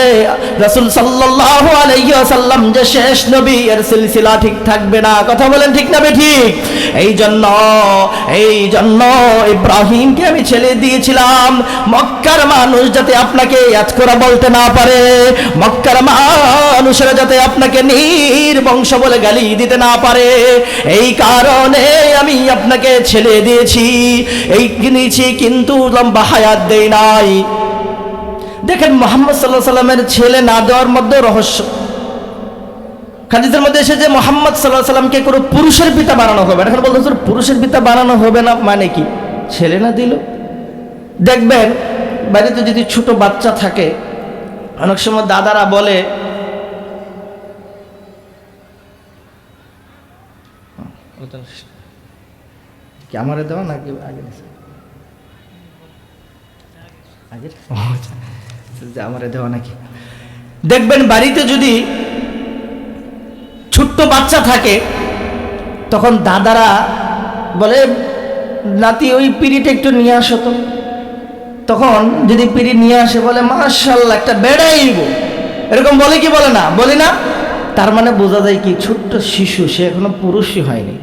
রাসূল সাল্লাল্লাহু আলাইহি ওয়াসাল্লাম যে শেষ নবী, এর সিলসিলা ঠিক থাকবে না। কথা বলেন ঠিক না ঠিক? এই জন্য ইব্রাহিমকে আমি ছেলে দিয়েছিলাম, মক্কার মানুষ যাতে আপনাকে ইয়াদ করে বলতে না পারে, মক্কার মানুষেরা যাতে আপনাকে নির্বংশ বলে গালি দিতে না পারে, এই কারণে আমি আপনাকে ছেলে দিয়েছি। কিন্তু লম্বা হায়াত দেই নাই। দেখেন মুহাম্মদ সাল্লাল্লাহু আলাইহি সাল্লামের ছেলে না দেওয়ার মধ্যে রহস্য। হাদিসের মধ্যে এসে যে মুহাম্মদ সাল্লাল্লাহু আলাইহি সাল্লামকে কোনো পুরুষের পিতা বানানো হবে না। এখন বলতেছে পুরুষের পিতা বানানো হবে না মানে কি? ছেলে না দিল। দেখবেন বাড়িতে যদি ছোট বাচ্চা থাকে, অনেক সময় দাদারা বলে কি আমারে দেওয়া নাকি আগে আমারে দেওয়া নাকি? দেখবেন বাড়িতে যদি ছোট্ট বাচ্চা থাকে, তখন দাদারা বলে নাতি ওই পিড়িটা একটু নিয়ে আসো তো। তখন যদি পিড়ি নিয়ে আসে বলে মাশাআল্লাহ একটা বেড়াইব, এরকম বলে কি বলে না? বলি না? তার মানে বোঝা যায় কি ছোট্ট শিশু, সে এখনো পুরুষই হয়নি।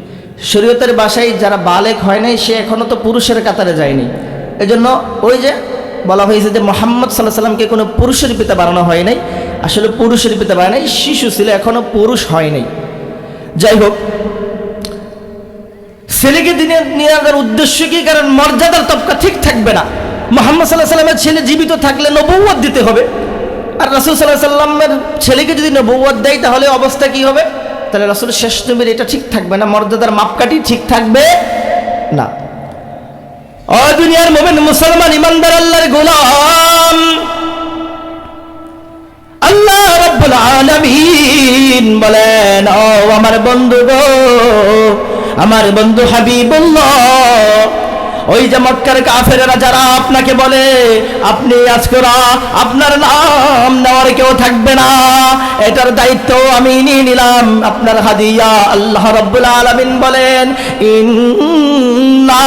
শরীয়তের ভাষায় যারা বালেক হয় নাই সে এখনো তো পুরুষের কাতারে যায়নি। এজন্য ওই যে বলা হয়েছে যে মুহাম্মদ সাল্লাল্লাহু আলাইহি সাল্লামকে কোনো পুরুষের পিতা বানানো হয় নাই, আসলে পুরুষের পিতা বানায় নাই, শিশু ছিল, এখনো পুরুষ হয় নাই। যাই হোক, ছেলেকে দিনে নিয়ে আসার উদ্দেশ্য কি? কারণ মর্যাদার তবকা ঠিক থাকবে না। মুহাম্মদ সাল্লাল্লাহু আলাইহি সাল্লামের ছেলে জীবিত থাকলে নবুয়ত দিতে হবে, আর রাসূল সাল্লাল্লাহু আলাইহি সাল্লামের ছেলেকে যদি নবুয়ত দেয় তাহলে অবস্থা কি হবে? তাহলে রাসূল শেষ নবীর এটা ঠিক থাকবে না, মর্যাদার মাপকাঠি ঠিক থাকবে না। ও দুনিয়ার মুমিন মুসলমান ইমানদার আল্লাহর গোলাম, আল্লাহ রাব্বুল আলামিন বলেন, ও আমার বন্ধু গো, আমার বন্ধু হাবিবুল্লাহ, ওই যে মক্কার কাফেরেরা যারা আপনাকে বলে আপনি আজকরা আপনার নাম নেওয়ার কেউ থাকবে না, এটার দায়িত্ব আমি নিয়ে নিলাম, আপনার হাদিয়া। আল্লাহ রাব্বুল আলামিন বলেন, ইন্না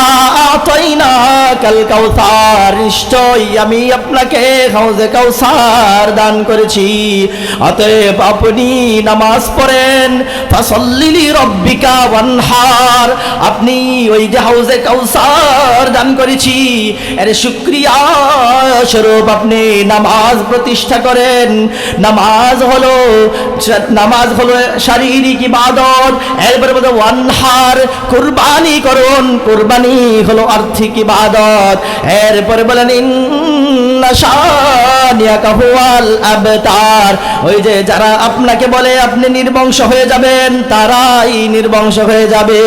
আতাইনাকাল কাউসার, নিশ্চয় আমি আপনাকে হাউজে কাউসার দান করেছি, অতএব আপনি নামাজ পড়েন, ফাসাল্লি লিরাব্বিকা ওয়ানহার, আপনি ওই যে হাউজে কাউসার দান করেছি এর শুকরিয়া স্বরূপ আপনি নামাজ প্রতিষ্ঠা করেন। নামাজ হলো শারীরিক ইবাদত, এরপরে বলে ওয়ানহার, কুরবানি করুন, কুরবানি হলো আর্থিক ইবাদত, এরপরে বলেন ইন্না শানিয়াকা হুয়াল আবতার, ওই যে যারা আপনাকে বলে আপনি নির্বংশ হয়ে যাবেন তারাই নির্বংশ হয়ে যাবে।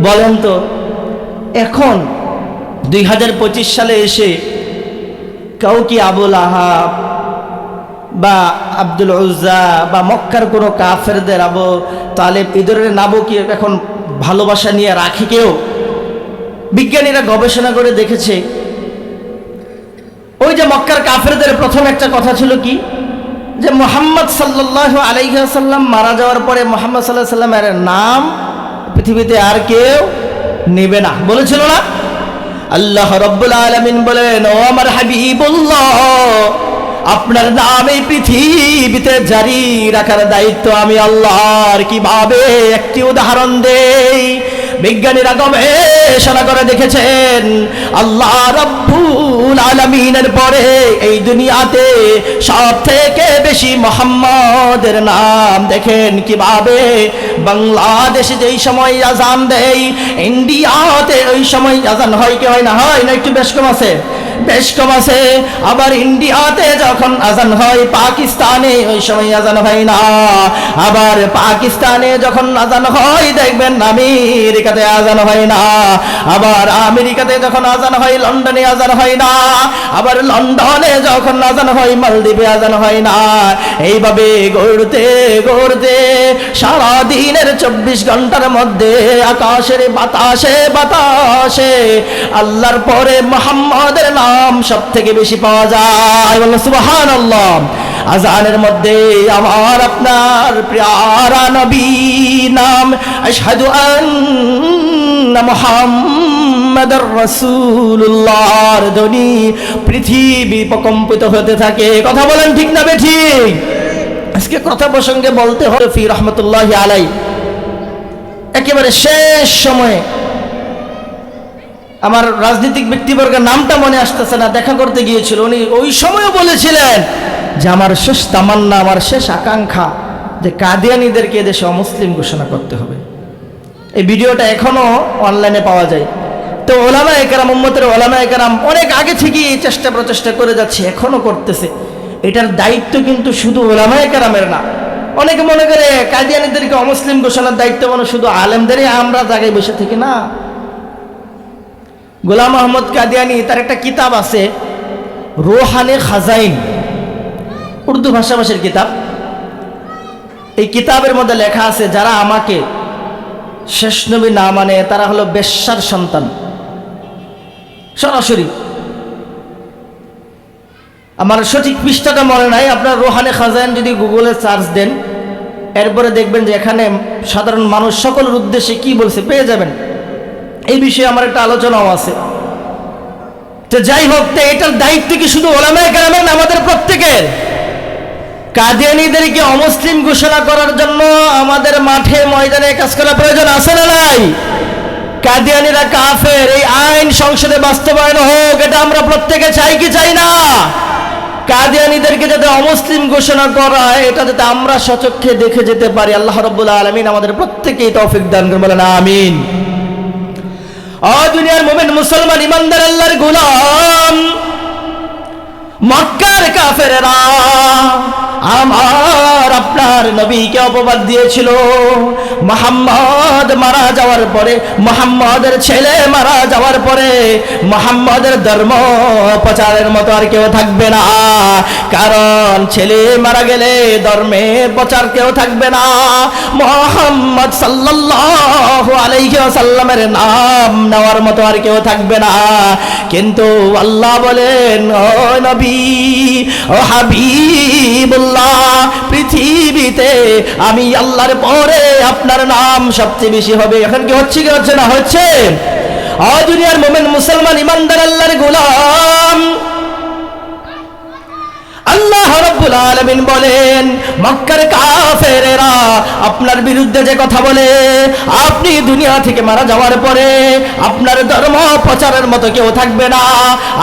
বলেন তো এখন 2025 সালে এসে কেউ কি আবুল আহাব বা আব্দুল উজ্জা বা মক্কার কোনো কাফেরদের আবু তালেব এদের নামও কি এখন ভালোবাসা নিয়ে রাখে কেউ? বিজ্ঞানীরা গবেষণা করে দেখেছে, ওই যে মক্কার কাফেরদের প্রথম একটা কথা ছিল কি, যে মুহাম্মদ সাল্লাল্লাহু আলাইহি ওয়াসাল্লাম মারা যাওয়ার পরে মুহাম্মদ সাল্লাল্লাহু আলাইহি ওয়াসাল্লামের নাম পৃথিবীতে আর কেউ নেবে না, বলেছিল না? আল্লাহ রাব্বুল আলামিন বলেন, ও আমার হাবিবুল্লাহ, আপনার নাম এই পৃথিবীতে জারি রাখার দায়িত্ব আমি আল্লাহর। কিভাবে? একটি উদাহরণ দেই। বিজ্ঞানীরা গবেষণা করে দেখেছেন আল্লাহ রাব্বুল আলামিনের পরে এই দুনিয়াতে সব থেকে বেশি মুহাম্মাদের নাম দেখেন কিভাবে। বাংলাদেশে যেই সময় আজান দেয়, ইন্ডিয়াতে ওই সময় আজান হয় কি হয় না? হয় না? একটু বেশ কম আছে, বেশ কম আছে। আবার ইন্ডিয়াতে যখন আজান হয়, পাকিস্তানে ওই সময় আজান হয় না। আবার পাকিস্তানে যখন আজান হয় দেখবেন আমেরিকাতে আজান হয় না। আবার আমেরিকাতে যখন আজান হয় লন্ডনে আজান হয় না। আবার লন্ডনে যখন আজান হয় মালদ্বীপে আজান হয় না। এইভাবে গড়তে গড়তে সারা দিনের 24 ঘন্টার মধ্যে আকাশের বাতাসে বাতাসে আল্লাহর পরে মুহাম্মাদের নাম সব থেকে বেশি পাওয়া যায়। বলুন সুবহানাল্লাহ। আজানের মধ্যে আমার আপনার প্রিয় নবী নাম আশহাদু আন্না মুহাম্মাদুর রাসূলুল্লাহর ধ্বনি পৃথিবী প্রকম্পিত হতে থাকে। কথা বলেন ঠিক না বেঠিক? আজকে কথা প্রসঙ্গে বলতে হবে ফি রাহমাতুল্লাহি আলাইহি, একেবারে শেষ সময়ে আমার রাজনৈতিক ব্যক্তিবর্গের নামটা মনে আসতেছে না, দেখা করতে গিয়েছিল, উনি ওই সময়ও বলেছিলেন যে আমার শেষ তামান্না, আমার শেষ আকাঙ্ক্ষা যে কাদিয়ানীদেরকে দেশে অমুসলিম ঘোষণা করতে হবে। এই ভিডিওটা এখনো অনলাইনে পাওয়া যায়। তো ওলামায়ে কেরাম, উম্মতের ওলামায়ে কেরাম অনেক আগে থেকেই এই চেষ্টা প্রচেষ্টা করে যাচ্ছে, এখনো করতেছে। এটার দায়িত্ব কিন্তু শুধু ওলামায়ে কেরামের না। অনেকে মনে করে কাদিয়ানীদেরকে অমুসলিম ঘোষণার দায়িত্ব মানে শুধু আলেমদেরই, আমরা জায়গায় বসে থেকে না। গোলাম আহমদ কাদিয়ানী তার একটা কিতাব আছে রোহানে খাজাইন, উর্দু ভাষাভাষীর কিতাব। এই কিতাবের মধ্যে লেখা আছে যারা আমাকে শেষ নবী না মানে তারা হলো বেশ্যার সন্তান। সরাসরি আমার সঠিক পৃষ্ঠাটা মনে নাই, আপনার রোহানে খাজাইন যদি গুগলে সার্চ দেন এরপরে দেখবেন যে এখানে সাধারণ মানুষ সকলের উদ্দেশ্যে কি বলছে পেয়ে যাবেন। এই বিষয়ে আমার একটা আলোচনাও আছে। তো যাই হোক, তো এটার দায়িত্ব কি শুধু ওলামায়ে কেরামের না আমাদের প্রত্যেকের? কাদিয়ানীদেরকে অমুসলিম ঘোষণা করার জন্য আমাদের মাঠে ময়দানে কাজ করা প্রয়োজন আছে না নাই? কাদিয়ানীরা কাফের, এই আইন সংসদে বাস্তবায়ন হোক, এটা আমরা প্রত্যেকে চাই কি চাই না? কাদিয়ানীদেরকে যাতে অমুসলিম ঘোষণা করা হয়, এটা যাতে আমরা সচক্ষে দেখে যেতে পারি, আল্লাহ রাব্বুল আলামিন আমাদের প্রত্যেককেই তৌফিক দান করুন, বলেন আমিন। ও দুনিয়ার মুমিন মুসলমান ইমানদার আল্লাহর গোলাম, মক্কার কাফেরেরা আমার আপনার নবীকে অপবাদ দিয়েছিল। মুহাম্মদ মারা যাওয়ার পরে, মুহাম্মদের ছেলে মারা যাওয়ার পরে মুহাম্মদের ধর্ম প্রচারের মতো আর কেউ থাকবে না, কারণ ছেলে মারা গেলে ধর্মের প্রচার কেউ থাকবে না। মুহাম্মদ সাল্লাল্লাহু আলাইহি ওয়াসাল্লামের নাম নেওয়ার মতো আর কেউ থাকবে না। কিন্তু আল্লাহ বলেন, ও নবী, ও হাবিবুল্লাহ, পৃথিবীতে আমি আল্লাহর পরে আপনার নাম সবচেয়ে বেশি হবে। এখন কি হচ্ছে কি হচ্ছে না? হচ্ছে। ও দুনিয়ার মুমিন মুসলমান ইমানদার আল্লাহর গোলাম, আল্লাহ রাব্বুল আলামিন বলেন, মক্কার কাফেরেরা আপনার বিরুদ্ধে যে কথা বলে, আপনি দুনিয়া থেকে মারা যাওয়ার পরে আপনার ধর্ম প্রচারের মতো কেউ থাকবে না,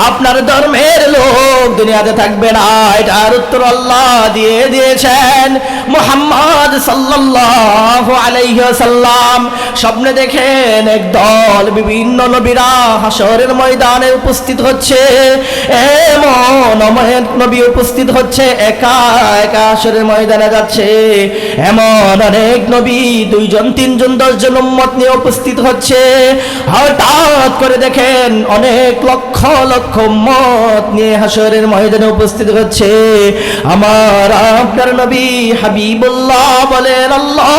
আপনার ধর্মের লোক দুনিয়াতে থাকবে না, এটার উত্তর আল্লাহ দিয়ে দিয়েছেন। মুহাম্মদ সাল্লাল্লাহু আলাইহি ওয়াসাল্লাম স্বপ্নে দেখেন একদল বিভিন্ন নবীরা হাসরের ময়দানে উপস্থিত হচ্ছে। এমন অনেক নবী উপস্থিত হচ্ছে, একা একা হাসরের ময়দানে যাচ্ছে। এমন অনেক নবী 2 জন 3 জন 10 জন উম্মত নিয়ে উপস্থিত হচ্ছে। হঠাৎ করে দেখেন অনেক লক্ষ লক্ষ উম্মত নিয়ে হাসরের ময়দানে উপস্থিত হচ্ছে। আমার আপনার নবী হাবিবুল্লাহ বলেন, আল্লাহ,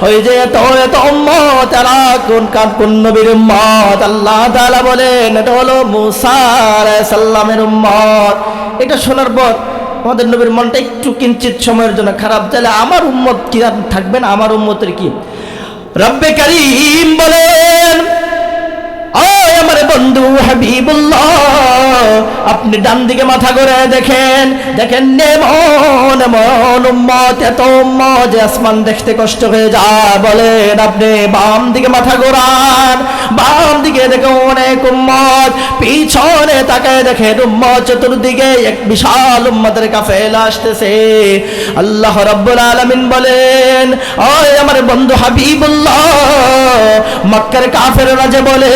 ওই যে এত এত উম্মত, এরা কোন নবীর উম্মত? আল্লাহ তাআলা বলেন, এটা হলো মুসা আলাইহিস সালামের উম্মত। এটা শোনার পর আমাদের নবীর মনটা একটু কিঞ্চিত সময়ের জন্য খারাপ। তাহলে আমার উম্মত কি থাকবে না? আমার উম্মতের কি? রব্বে কারীম বলেন, ও আমার বন্ধু হাবিবুল্লাহ, আপনি ডান দিকে মাথা করে দেখেন, দেখেন এমন এমন উম্মত, এত উম্মত যে আসমান দেখতে কষ্ট হয়ে যায়। বলেন আপনি বাম দিকে মাথা ঘোরান, বাম দিকে দেখে অনেক উম্মত, পিছনে তাকায় দেখেন উম্মত, চতুর্দিকে এক বিশাল উম্মতের কাফেলা আসতেছে। আল্লাহ রাব্বুল আলামিন বলেন, ও আমার বন্ধু হাবিবুল্লাহ, মক্কার কাফেররা যে বলে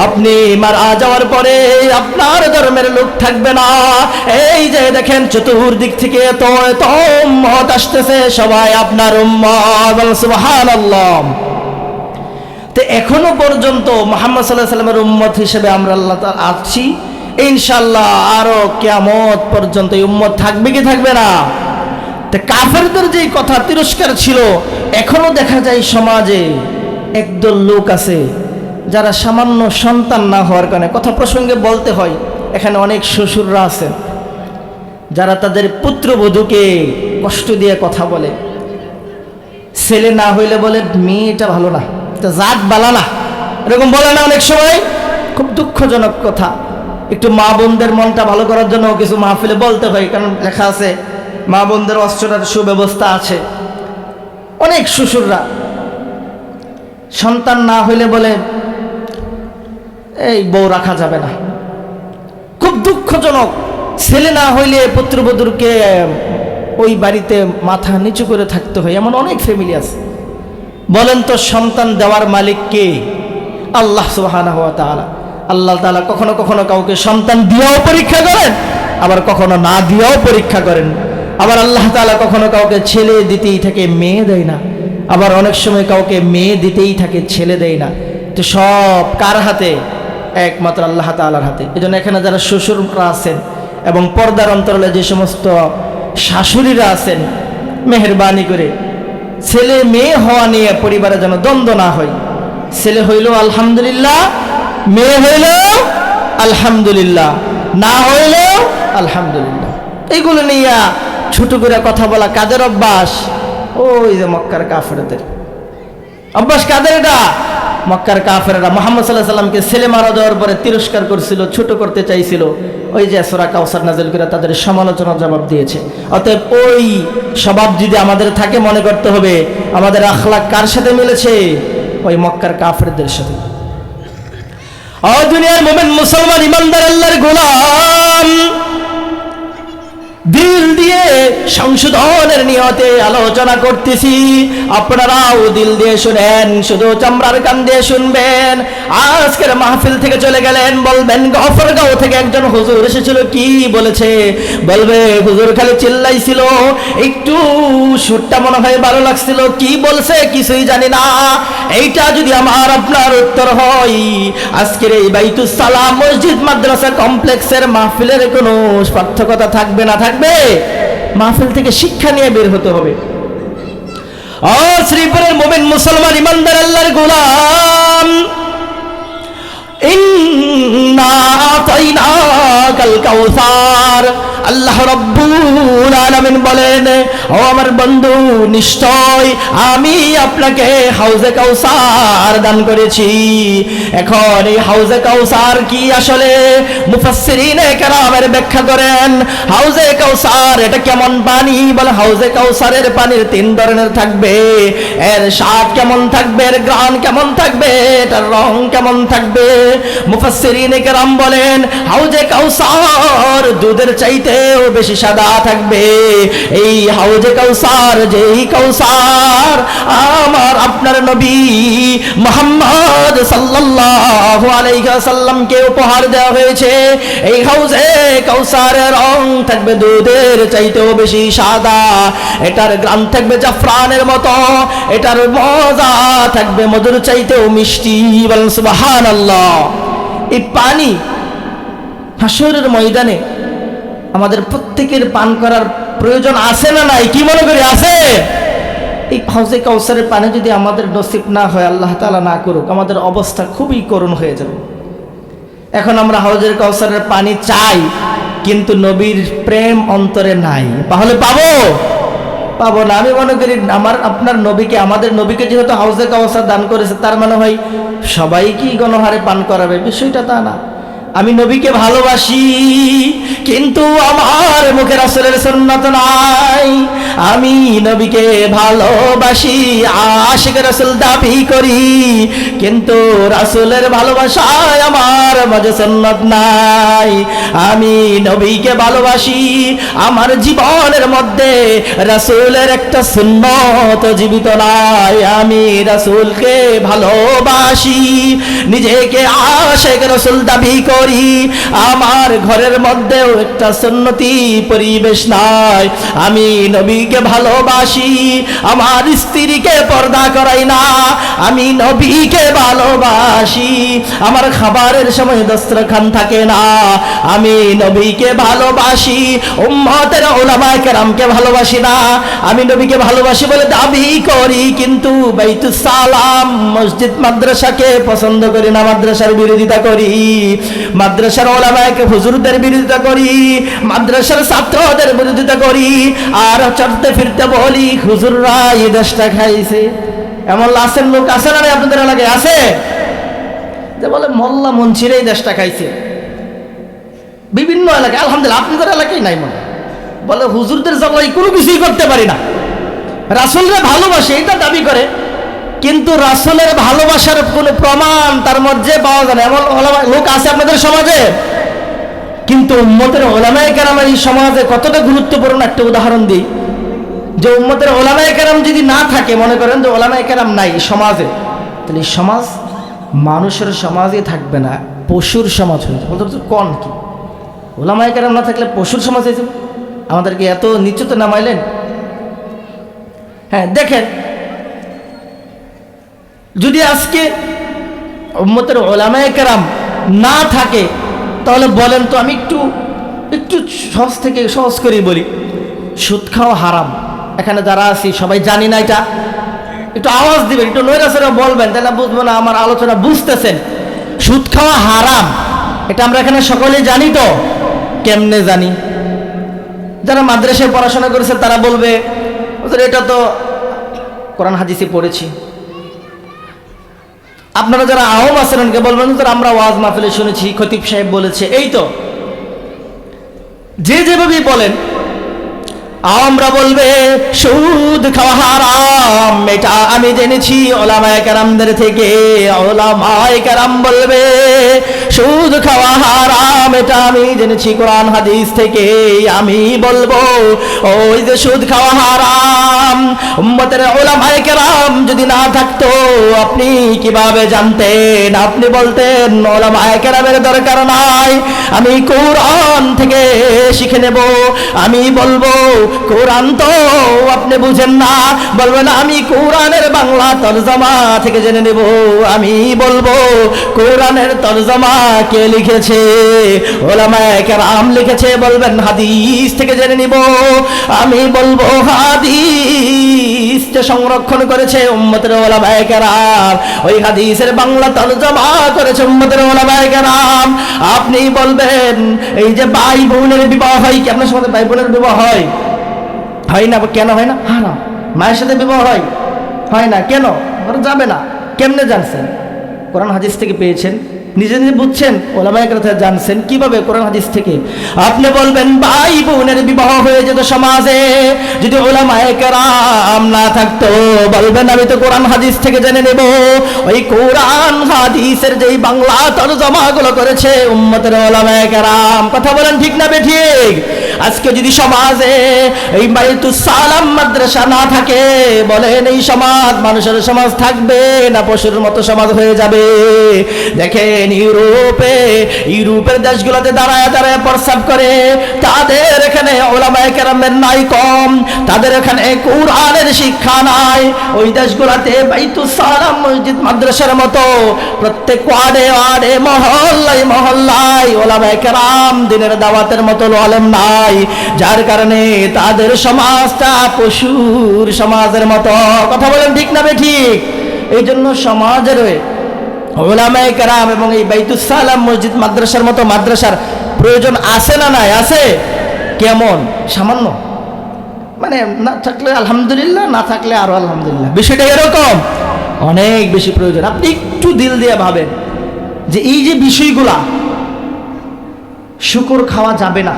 আপনি মারা যাওয়ার পরে আপনার ধর্মের লোক থাকবে না, এই যে দেখেন চতুর্দিক থেকে এত এত উম্মত আসতেছে, সবাই আপনার উম্মত। সুবহানাল্লাহ। তো এখনো পর্যন্ত মুহাম্মদ সাল্লাল্লাহু আলাইহি ওয়াসাল্লামের উম্মত হিসেবে আমরা আল্লাহ তাআলা আছি। ইনশাআল্লাহ আরো কিয়ামত পর্যন্ত এই উম্মত থাকবে কি থাকবে না? তো কাফেরদের যে কথা তিরস্কার ছিল, এখনো দেখা যায় সমাজে একদল লোক আছে যারা সামান্য সন্তান না হওয়ার কারণে, কথা প্রসঙ্গে বলতে হয়, এখানে অনেক শ্বশুররা আছে যারা তাদের পুত্রবধূকে কষ্ট দিয়ে কথা বলে। ছেলে না হইলে বলে মেয়েটা ভালো না, জাত বালা না, এরকম বলে না অনেক সময়। খুব দুঃখজনক কথা। একটু মা বোনদের মনটা ভালো করার জন্য কিছু মাহফিলে বলতে হয়, কারণ লেখা আছে মা বোনদের অস্ত্রের সুব্যবস্থা আছে। অনেক শ্বশুররা সন্তান না হইলে বলে এই বউ রাখা যাবে না। খুব দুঃখজনক। ছেলে না হইলে পুত্রবধূকে ওই বাড়িতে মাথা নিচু করে থাকতে হয়, এমন অনেক ফ্যামিলি আছে। বলেন তো সন্তান দেওয়ার মালিক কে? আল্লাহ সুবহানাহু ওয়া তাআলা। আল্লাহ তাআলা কখনো কখনো কাউকে সন্তান দিয়েও পরীক্ষা করেন, আবার কখনো না দিয়েও পরীক্ষা করেন। আবার আল্লাহ তাআলা কখনো কাউকে ছেলে দিতেই থাকে, মেয়ে দেয় না। আবার অনেক সময় কাউকে মেয়ে দিতেই থাকে, ছেলে দেয় না। তো সব কার হাতে? একমাত্র আল্লাহ তাআলার হাতে। এজন্য এখানে যারা শ্বশুররা আছেন এবং পর্দার অন্তরালে যে সমস্ত শাশুড়িরা আছেন, মেহেরবানি করে ছেলে মেয়ে হওয়া নিয়ে পরিবারে যেন দ্বন্দ্ব না হয়। ছেলে হইল আলহামদুলিল্লাহ, মেয়ে হইল আলহামদুলিল্লাহ, না হইল আলহামদুলিল্লাহ। এইগুলো নিয়ে ছোট করে কথা বলা কাদের অভ্যাস? ওই যে মক্কার কাফেরদের অভ্যাস। কাদের এটা? মক্কার কাফেররা মুহাম্মদ সাল্লাল্লাহু আলাইহি সাল্লামকে ছেলে মারা যাওয়ার পরে তিরস্কার করছিল, ছোট করতে চাইছিল। ওই যে সূরা কাউসার নাযিল করে তাদের সমালোচনার জবাব দিয়েছে। অতএব ওই স্বভাব যদি আমাদের থাকে, মনে করতে হবে আমাদের আখলাক কার সাথে মিলেছে? ওই মক্কার কাফেরদের সাথে। ও দুনিয়ার মুমিন মুসলমান ইমানদার আল্লাহর গোলাম, দিল দিয়ে সংশোধনের নিয়তে আলোচনা করতেছি, আপনারাও দিল দিয়ে শুনেন, শুধু চামড়ার কান দিয়ে শুনবেন। আজকের মাহফিল থেকে চলে গেলেন, বলবেন গফরগাঁও থেকে একজন হুজুর এসেছিল, কি বলেছে? বলবে হুজুর খালি চিল্লাইছিল, একটু সুরটা মনে হয় ভালো লাগছিল, কি বলছে কিছুই জানি না। এইটা যদি আমার আপনার উত্তর হয়, আজকের এই বাইতুস সালাম মসজিদ মাদ্রাসা কমপ্লেক্সের মাহফিলের কোনো পার্থক্যতা থাকবে না? থাকবে। মাহফিল থেকে শিক্ষা নিয়ে বের হতে হবে। ও শ্রীপুরের মুমিন মুসলমান ইমানদার আল্লাহর গোলাম, ইন্না আতাইনাকাল কাউসার, আল্লাহ রাব্বুল আলামিন বলেন, ও আমার বন্ধু, নিশ্চয় আমি আপনাকে হাউজে কাউসার দান করেছি। এখন এই হাউজে কাউসার কি আসলে মুফাসসিরিনে কেরামের ব্যাখ্যা করেন, হাউজে কাউসার এটা কেমন পানি? বলে হাউজে কাউসারের পানির 3 ধরনের থাকবে। এর স্বাদ কেমন থাকবে, এর গ্রান কেমন থাকবে, এটার রং কেমন থাকবে? মুফাসসিরিনে কেরাম বলেন হাউজে কাউসার দুধের চাইতেও বেশি সাদা থাকবে। এই হাউজে কাউসার, যেই কাউসার আমার আপনার নবী মুহাম্মদ সাল্লাল্লাহু আলাইহি ওয়াসাল্লামকে উপহার দেওয়া হয়েছে, এই হাউজে কাউসারের রং থাকবে দুধের চাইতেও বেশি সাদা, এটার গ্রাম থাকবে জাফরানের মতো, এটার মজা থাকবে মধুর চাইতেও মিষ্টি। বলেন সুবহানাল্লাহ। এই পানি হাসরের ময়দানে আমাদের প্রত্যেকের পান করার প্রয়োজন আছে না নাই? কি মনে করি আছে? এই হাউজে কাউসারের পানি যদি আমাদের নসিব না হয়, আল্লাহ তাআলা না করুক, আমাদের অবস্থা খুবই করুণ হয়ে যাবে। এখন আমরা হাউজের কাউসারের পানি চাই, কিন্তু নবীর প্রেম অন্তরে নাই, তাহলে পাবো? পাবো না। আমি মনে করি আমার আপনার নবীকে, আমাদের নবীকে যেহেতু হাউজে কাউসার দান করেছে, তার মানে হয় সবাইকেই গণহারে পান করাবে, বিষয়টা তা না। আমি নবীকে ভালোবাসি, কিন্তু আমার মুখে রাসূলের সুন্নাত নাই। আমি নবীকে ভালোবাসি, আশিক রাসূল দাবি করি, কিন্তু রাসূলের ভালোবাসায় আমার মাঝে সুন্নাত নাই। আমি নবীকে ভালোবাসি, আমার জীবনের মধ্যে রাসূলের একটা সুন্নত জীবিত নাই। আমি রাসূলকে ভালোবাসি, নিজেকে আশিক রাসূল দাবি করি, আমার ঘরের মধ্যেও একটা সুন্নতি পরিবেশ নাই। আমি নবীকে ভালোবাসি, আমার স্ত্রীকে পর্দা করাই না। আমি নবীকে ভালোবাসি, আমার খাবারের সময় দস্তরখান থাকে না। আমি নবীকে ভালোবাসি, উম্মতের উলামায়ে কেরামকে ভালোবাসি না। আমি নবীকে ভালোবাসি বলে দাবি করি, কিন্তু বাইতুস সালাম মসজিদ মাদ্রাসাকে পছন্দ করি না, মাদ্রাসার বিরোধিতা করি, মাদ্রাসার ওলামায়ে হুজুরদের বিরোধিতা করি, মাদ্রাসার ছাত্রদের বিরোধিতা করি, আর চলতে ফিরতে বলি হুজুররা এই দেশটা খাইছে। এমন আছেন লোক, আছে না আপনাদের এলাকায়? আছে যে বলে মোল্লা মনসির এই দেশটা খাইছে। বিভিন্ন এলাকায়, আলহামদুলিল্লাহ আপনাদের এলাকায় নাই মনে, বলে হুজুরদের জ্বালাই কোনো কিছুই করতে পারি না। রাসূলকে ভালোবাসে এটা দাবি করে, কিন্তু রাসূলের ভালোবাসার কোনো প্রমাণ তার মধ্যে পাওয়া যায় না। এমন লোক আছে আপনাদের সমাজে। কিন্তু উম্মতের উলামায়ে কেরামের এই সমাজে কতটা গুরুত্বপূর্ণ একটা উদাহরণ দিই, যে উম্মতের উলামায়ে কেরাম যদি না থাকে, মনে করেন যে উলামায়ে কেরাম নাই সমাজে, তাহলে এই সমাজ মানুষের সমাজই থাকবে না, পশুর সমাজ হয়ে যাবে। বলতে কোন কি? উলামায়ে কেরাম না থাকলে পশুর সমাজ হয়ে যাবে। আমাদেরকে এত নিচুতে নামাইলেন। হ্যাঁ দেখেন, যদি আজকে উম্মতের উলামায়ে কেরাম না থাকে, তাহলে বলেন তো, আমি একটু সহজ থেকে সহজ করে বলি, সুদ খাওয়া হারাম। এখানে যারা আছি সবাই জানি না এটা? একটু আওয়াজ দিবেন, একটু নৈরাসেরা বলবেন, তাহলে বুঝবো না আমার আলোচনা বুঝতেছেন। সুদ খাওয়া হারাম, এটা আমরা এখানে সকলেই জানি তো? কেমনে জানি? যারা মাদ্রাসায় পড়াশোনা করেছে তারা বলবে এটা তো কোরআন হাদিসে পড়েছি। আপনারা যারা আওয়াম আছেন অনেকে বলবেন তো আমরা ওয়াজ মাহফিলে শুনেছি, খতিব সাহেব বলেছে, এই তো যে যেভাবেই বলেন, আমরা বলবে সুদ খাওয়া হারাম, এটা আমি জেনেছি ওলামায়ে কেরামদের থেকে। ওলামায়ে কেরাম বলবে সুদ খাওয়া হারাম, এটা আমি জেনেছি কোরআন হাদিস থেকে। আমি বলবো ওই যে সুদ খাওয়া হারাম, উম্মতের ওলামায়ে কেরাম যদি না থাকতো আপনি কিভাবে জানতেন? আপনি বলতেন ওলামায়ে কেরামের দরকার নাই, আমি কোরআন থেকে শিখে নেব। আমি বলবো কোরআন তো আপনি বুঝেন না, বলবেন আমি কোরআনের বাংলা তরজমা থেকে জেনে নেব। আমি বলবো কোরআনের তরজমা কে লিখেছে? ওলামায়ে কেরাম লিখেছে, বলবেন হাদিস থেকে জেনে নিব। আমি বলবো হাদিস সংরক্ষণ করেছে উম্মতের ওলামায়ে কেরাম, ওই হাদিসের বাংলা তরজমা করেছে উম্মতের ওলামায়ে কেরাম। আপনি বলবেন এই যে ভাই বোনের বিবাহ হয় কি? আপনার সাথে ভাই বোনের বিবাহ হয় না? কেন হয় না? হারাম। মায়ের সাথে বিবাহ হয় না কেন? যাবে না। কেমনে জানছেন? কোরআন হাদিস থেকে পেয়েছেন, নিজে নিজে বুঝছেন, ওলামায়ে কেরাম জানছেন কিভাবে? কোরআন হাদিস থেকে। আপনি বলবেন ভাই বোনের বিবাহ হয়ে যেত সমাজে যদি ওলামায়ে কেরাম না থাকতো, বলবেন আমি তো কোরআন হাদিস থেকে জেনে নেব। ওই কোরআন হাদিসের যেই বাংলা তরজমাগুলো করেছে উম্মতের ওলামায়ে কেরাম। কথা বলেন ঠিক না বেঠিক? আজকে যদি সমাজে এই বাইতুস সালাম মাদ্রাসা না থাকে, বলেন এই সমাজ মানুষের সমাজ থাকবে না পশুর মতো সমাজ হয়ে যাবে? দেখেন ইউরোপের দেশগুলোতে দাঁড়ায় দাঁড়ায় প্রস্রাব করে, তাদের এখানে ওলামায়ে কেরামের নাই কম, তাদের এখানে কোরআনের শিক্ষা নাই। ওই দেশগুলোতে বাইতুস সালাম মসজিদ মাদ্রাসার মতো প্রত্যেক ওয়ার্ডে মহল্লায় ওলামায়ে কেরাম দিনের দাওয়াতের মতো আলেম নাই, যার কারণে তাদের সমাজটা পশুর সমাজের মতো। কথা বলেন ঠিক না বেঠিক? এই জন্য সমাজের ওলামায়ে কেরাম এবং এই বাইতুস সালাম মসজিদ মাদ্রাসার মতো মাদ্রাসার প্রয়োজন আছে না নাই? আছে। কেমন? সামান্য, মানে না থাকলে আলহামদুলিল্লাহ, না থাকলে আরো আলহামদুলিল্লাহ। বিষয়টা এরকম, অনেক বেশি প্রয়োজন। আপনি একটু দিল দিয়ে ভাবেন যে এই যে বিষয়গুলা, শুকর খাওয়া যাবে না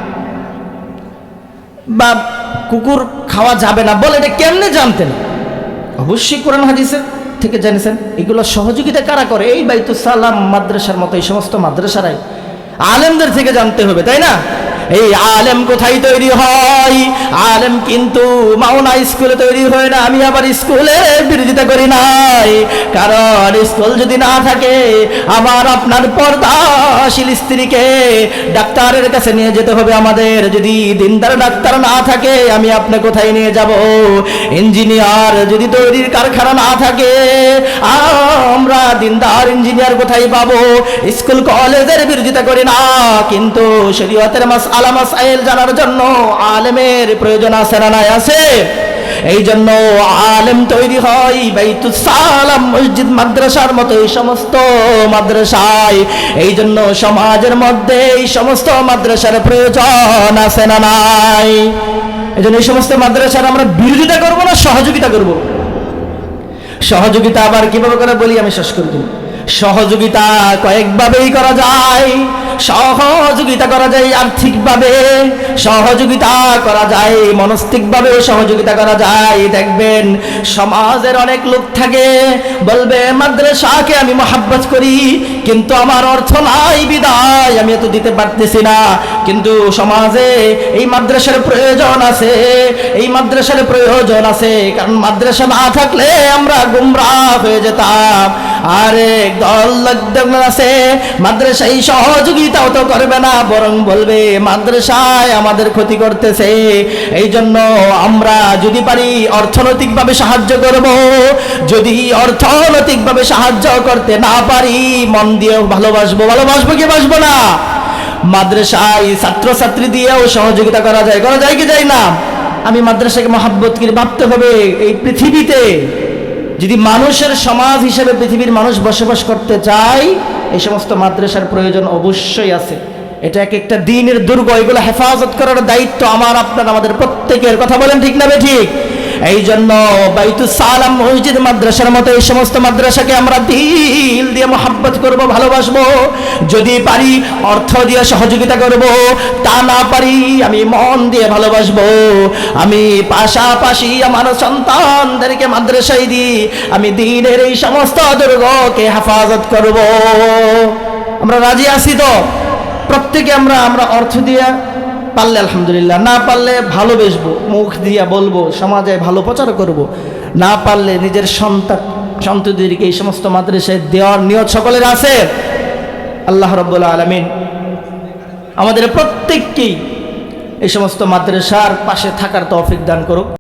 বা কুকুর খাওয়া যাবে না, বলে এটা কেমনে জানতেন? অবশ্যই কোরআন হাদিসের থেকে জেনেছেন। এগুলো সহযোগিতা কারা করে? এই বাইতুস সালাম মাদ্রাসার মতো এই সমস্ত মাদ্রাসারাই আলেমদের থেকে জানতে হবে, তাই না? এই আলেম কোথায় তৈরি হয়? আলেম কিন্তু মাওনা স্কুলে তৈরি হয় না। আমি আবার স্কুলের বিরোধিতা করি নাই, কারণ স্কুল যদি না থাকে, আমার আপনার পর্দাশীল স্ত্রীকে ডাক্তারের কাছে নিয়ে যেতে হবে আমাদের। যদি দিনদার ডাক্তার না থাকে, আমি আপনি কোথায় নিয়ে যাব? ইঞ্জিনিয়ার যদি তৈরির কারখানা না থাকে, আমরা দিনদার ইঞ্জিনিয়ার কোথায় পাবো? স্কুল কলেজের বিরোধিতা করি না, কিন্তু শরীয়তের মাসআলা মাসাইল জানার জন্য আলেমের প্রয়োজন আছে না নাই? আছে। এই জন্য আলেম তৈরি হয় বাইতুস সালাম মসজিদ মাদ্রাসার মতো এই সমস্ত মাদ্রাসায়। এই জন্য সমাজের মধ্যে এই সমস্ত মাদ্রাসার প্রয়োজন আছে না নাই? এই জন্য এই সমস্ত মাদ্রাসার আমরা বিরোধিতা করবো না, সহযোগিতা করব। সহযোগিতা আবার কিভাবে করে বলি, আমি শেষ করে দেব। সহযোগিতা কয়েকভাবেই করা যায়। সহযোগিতা করা যায় আর্থিকভাবে, সহযোগিতা করা যায় মনস্তিকভাবে, সহযোগিতা করা যায়। দেখবেন সমাজের অনেক লোক থাকে, বলবে মাদ্রাসাকে আমি মহাব্বত করি, কিন্তু আমার অর্থ নাই বিদায় আমি এত দিতে পারতেছি না। কিন্তু সমাজে এই মাদ্রাসার প্রয়োজন আছে, এই মাদ্রাসার প্রয়োজন আছে, কারণ মাদ্রাসা না থাকলে আমরা গুমরাহ হয়ে যেতাম। আরেক দল আছে মাদ্রাসায় সহযোগিতাও তো করবে না, বরং বলবে মাদ্রাসায় আমাদের ক্ষতি করতেছে। এই জন্য আমরা যদি পারি অর্থনৈতিকভাবে সাহায্য করব, যদি অর্থনৈতিকভাবে সাহায্য করতে না পারি মন দিয়েও ভালোবাসবো কি বাসবো না? মাদ্রাসায় ছাত্রছাত্রী দিয়েও সহযোগিতা করা যায় কি যায় না? আমি মাদ্রাসাকে মহাব্বত করে ভাবতে হবে। এই পৃথিবীতে যদি মানুষের সমাজ হিসেবে পৃথিবীর মানুষ বসবাস করতে চায়, এই সমস্ত মাদ্রাসার প্রয়োজন অবশ্যই আছে। এটা একটা দ্বীনের দুর্গ, এগুলো হেফাজত করার দায়িত্ব আমার আপনার আমাদের প্রত্যেকের। কথা বলেন ঠিক না বেঠিক? এই জন্য বাইতুস সালাম মসজিদ মাদ্রাসার মতো এই সমস্ত মাদ্রাসাকে আমরা দিল দিয়ে মোহাব্বত করব, ভালোবাসবো। যদি পারি অর্থ দিয়ে সহযোগিতা করব, তা না পারি আমি মন দিয়ে ভালোবাসবো। আমি পাশাপাশি আমার সন্তানদেরকে মাদ্রাসায় দিই, আমি দ্বীনের এই সমস্ত দুর্গকে হেফাজত করব। আমরা রাজি আছি তো? প্রত্যেকে আমরা অর্থ দিয়ে পারলে আলহামদুলিল্লাহ, না পারলে ভালোবেসবো, মুখ দিয়ে বলবো, সমাজে ভালো প্রচার করব। না পারলে নিজের সন্ততিদেরকে এই সমস্ত মাদ্রাসায় দেওয়ার নিয়ত সকলের আছে। আল্লাহ রাব্বুল আলামিন আমাদের প্রত্যেককেই এই সমস্ত মাদ্রাসার পাশে থাকার তৌফিক দান করুক।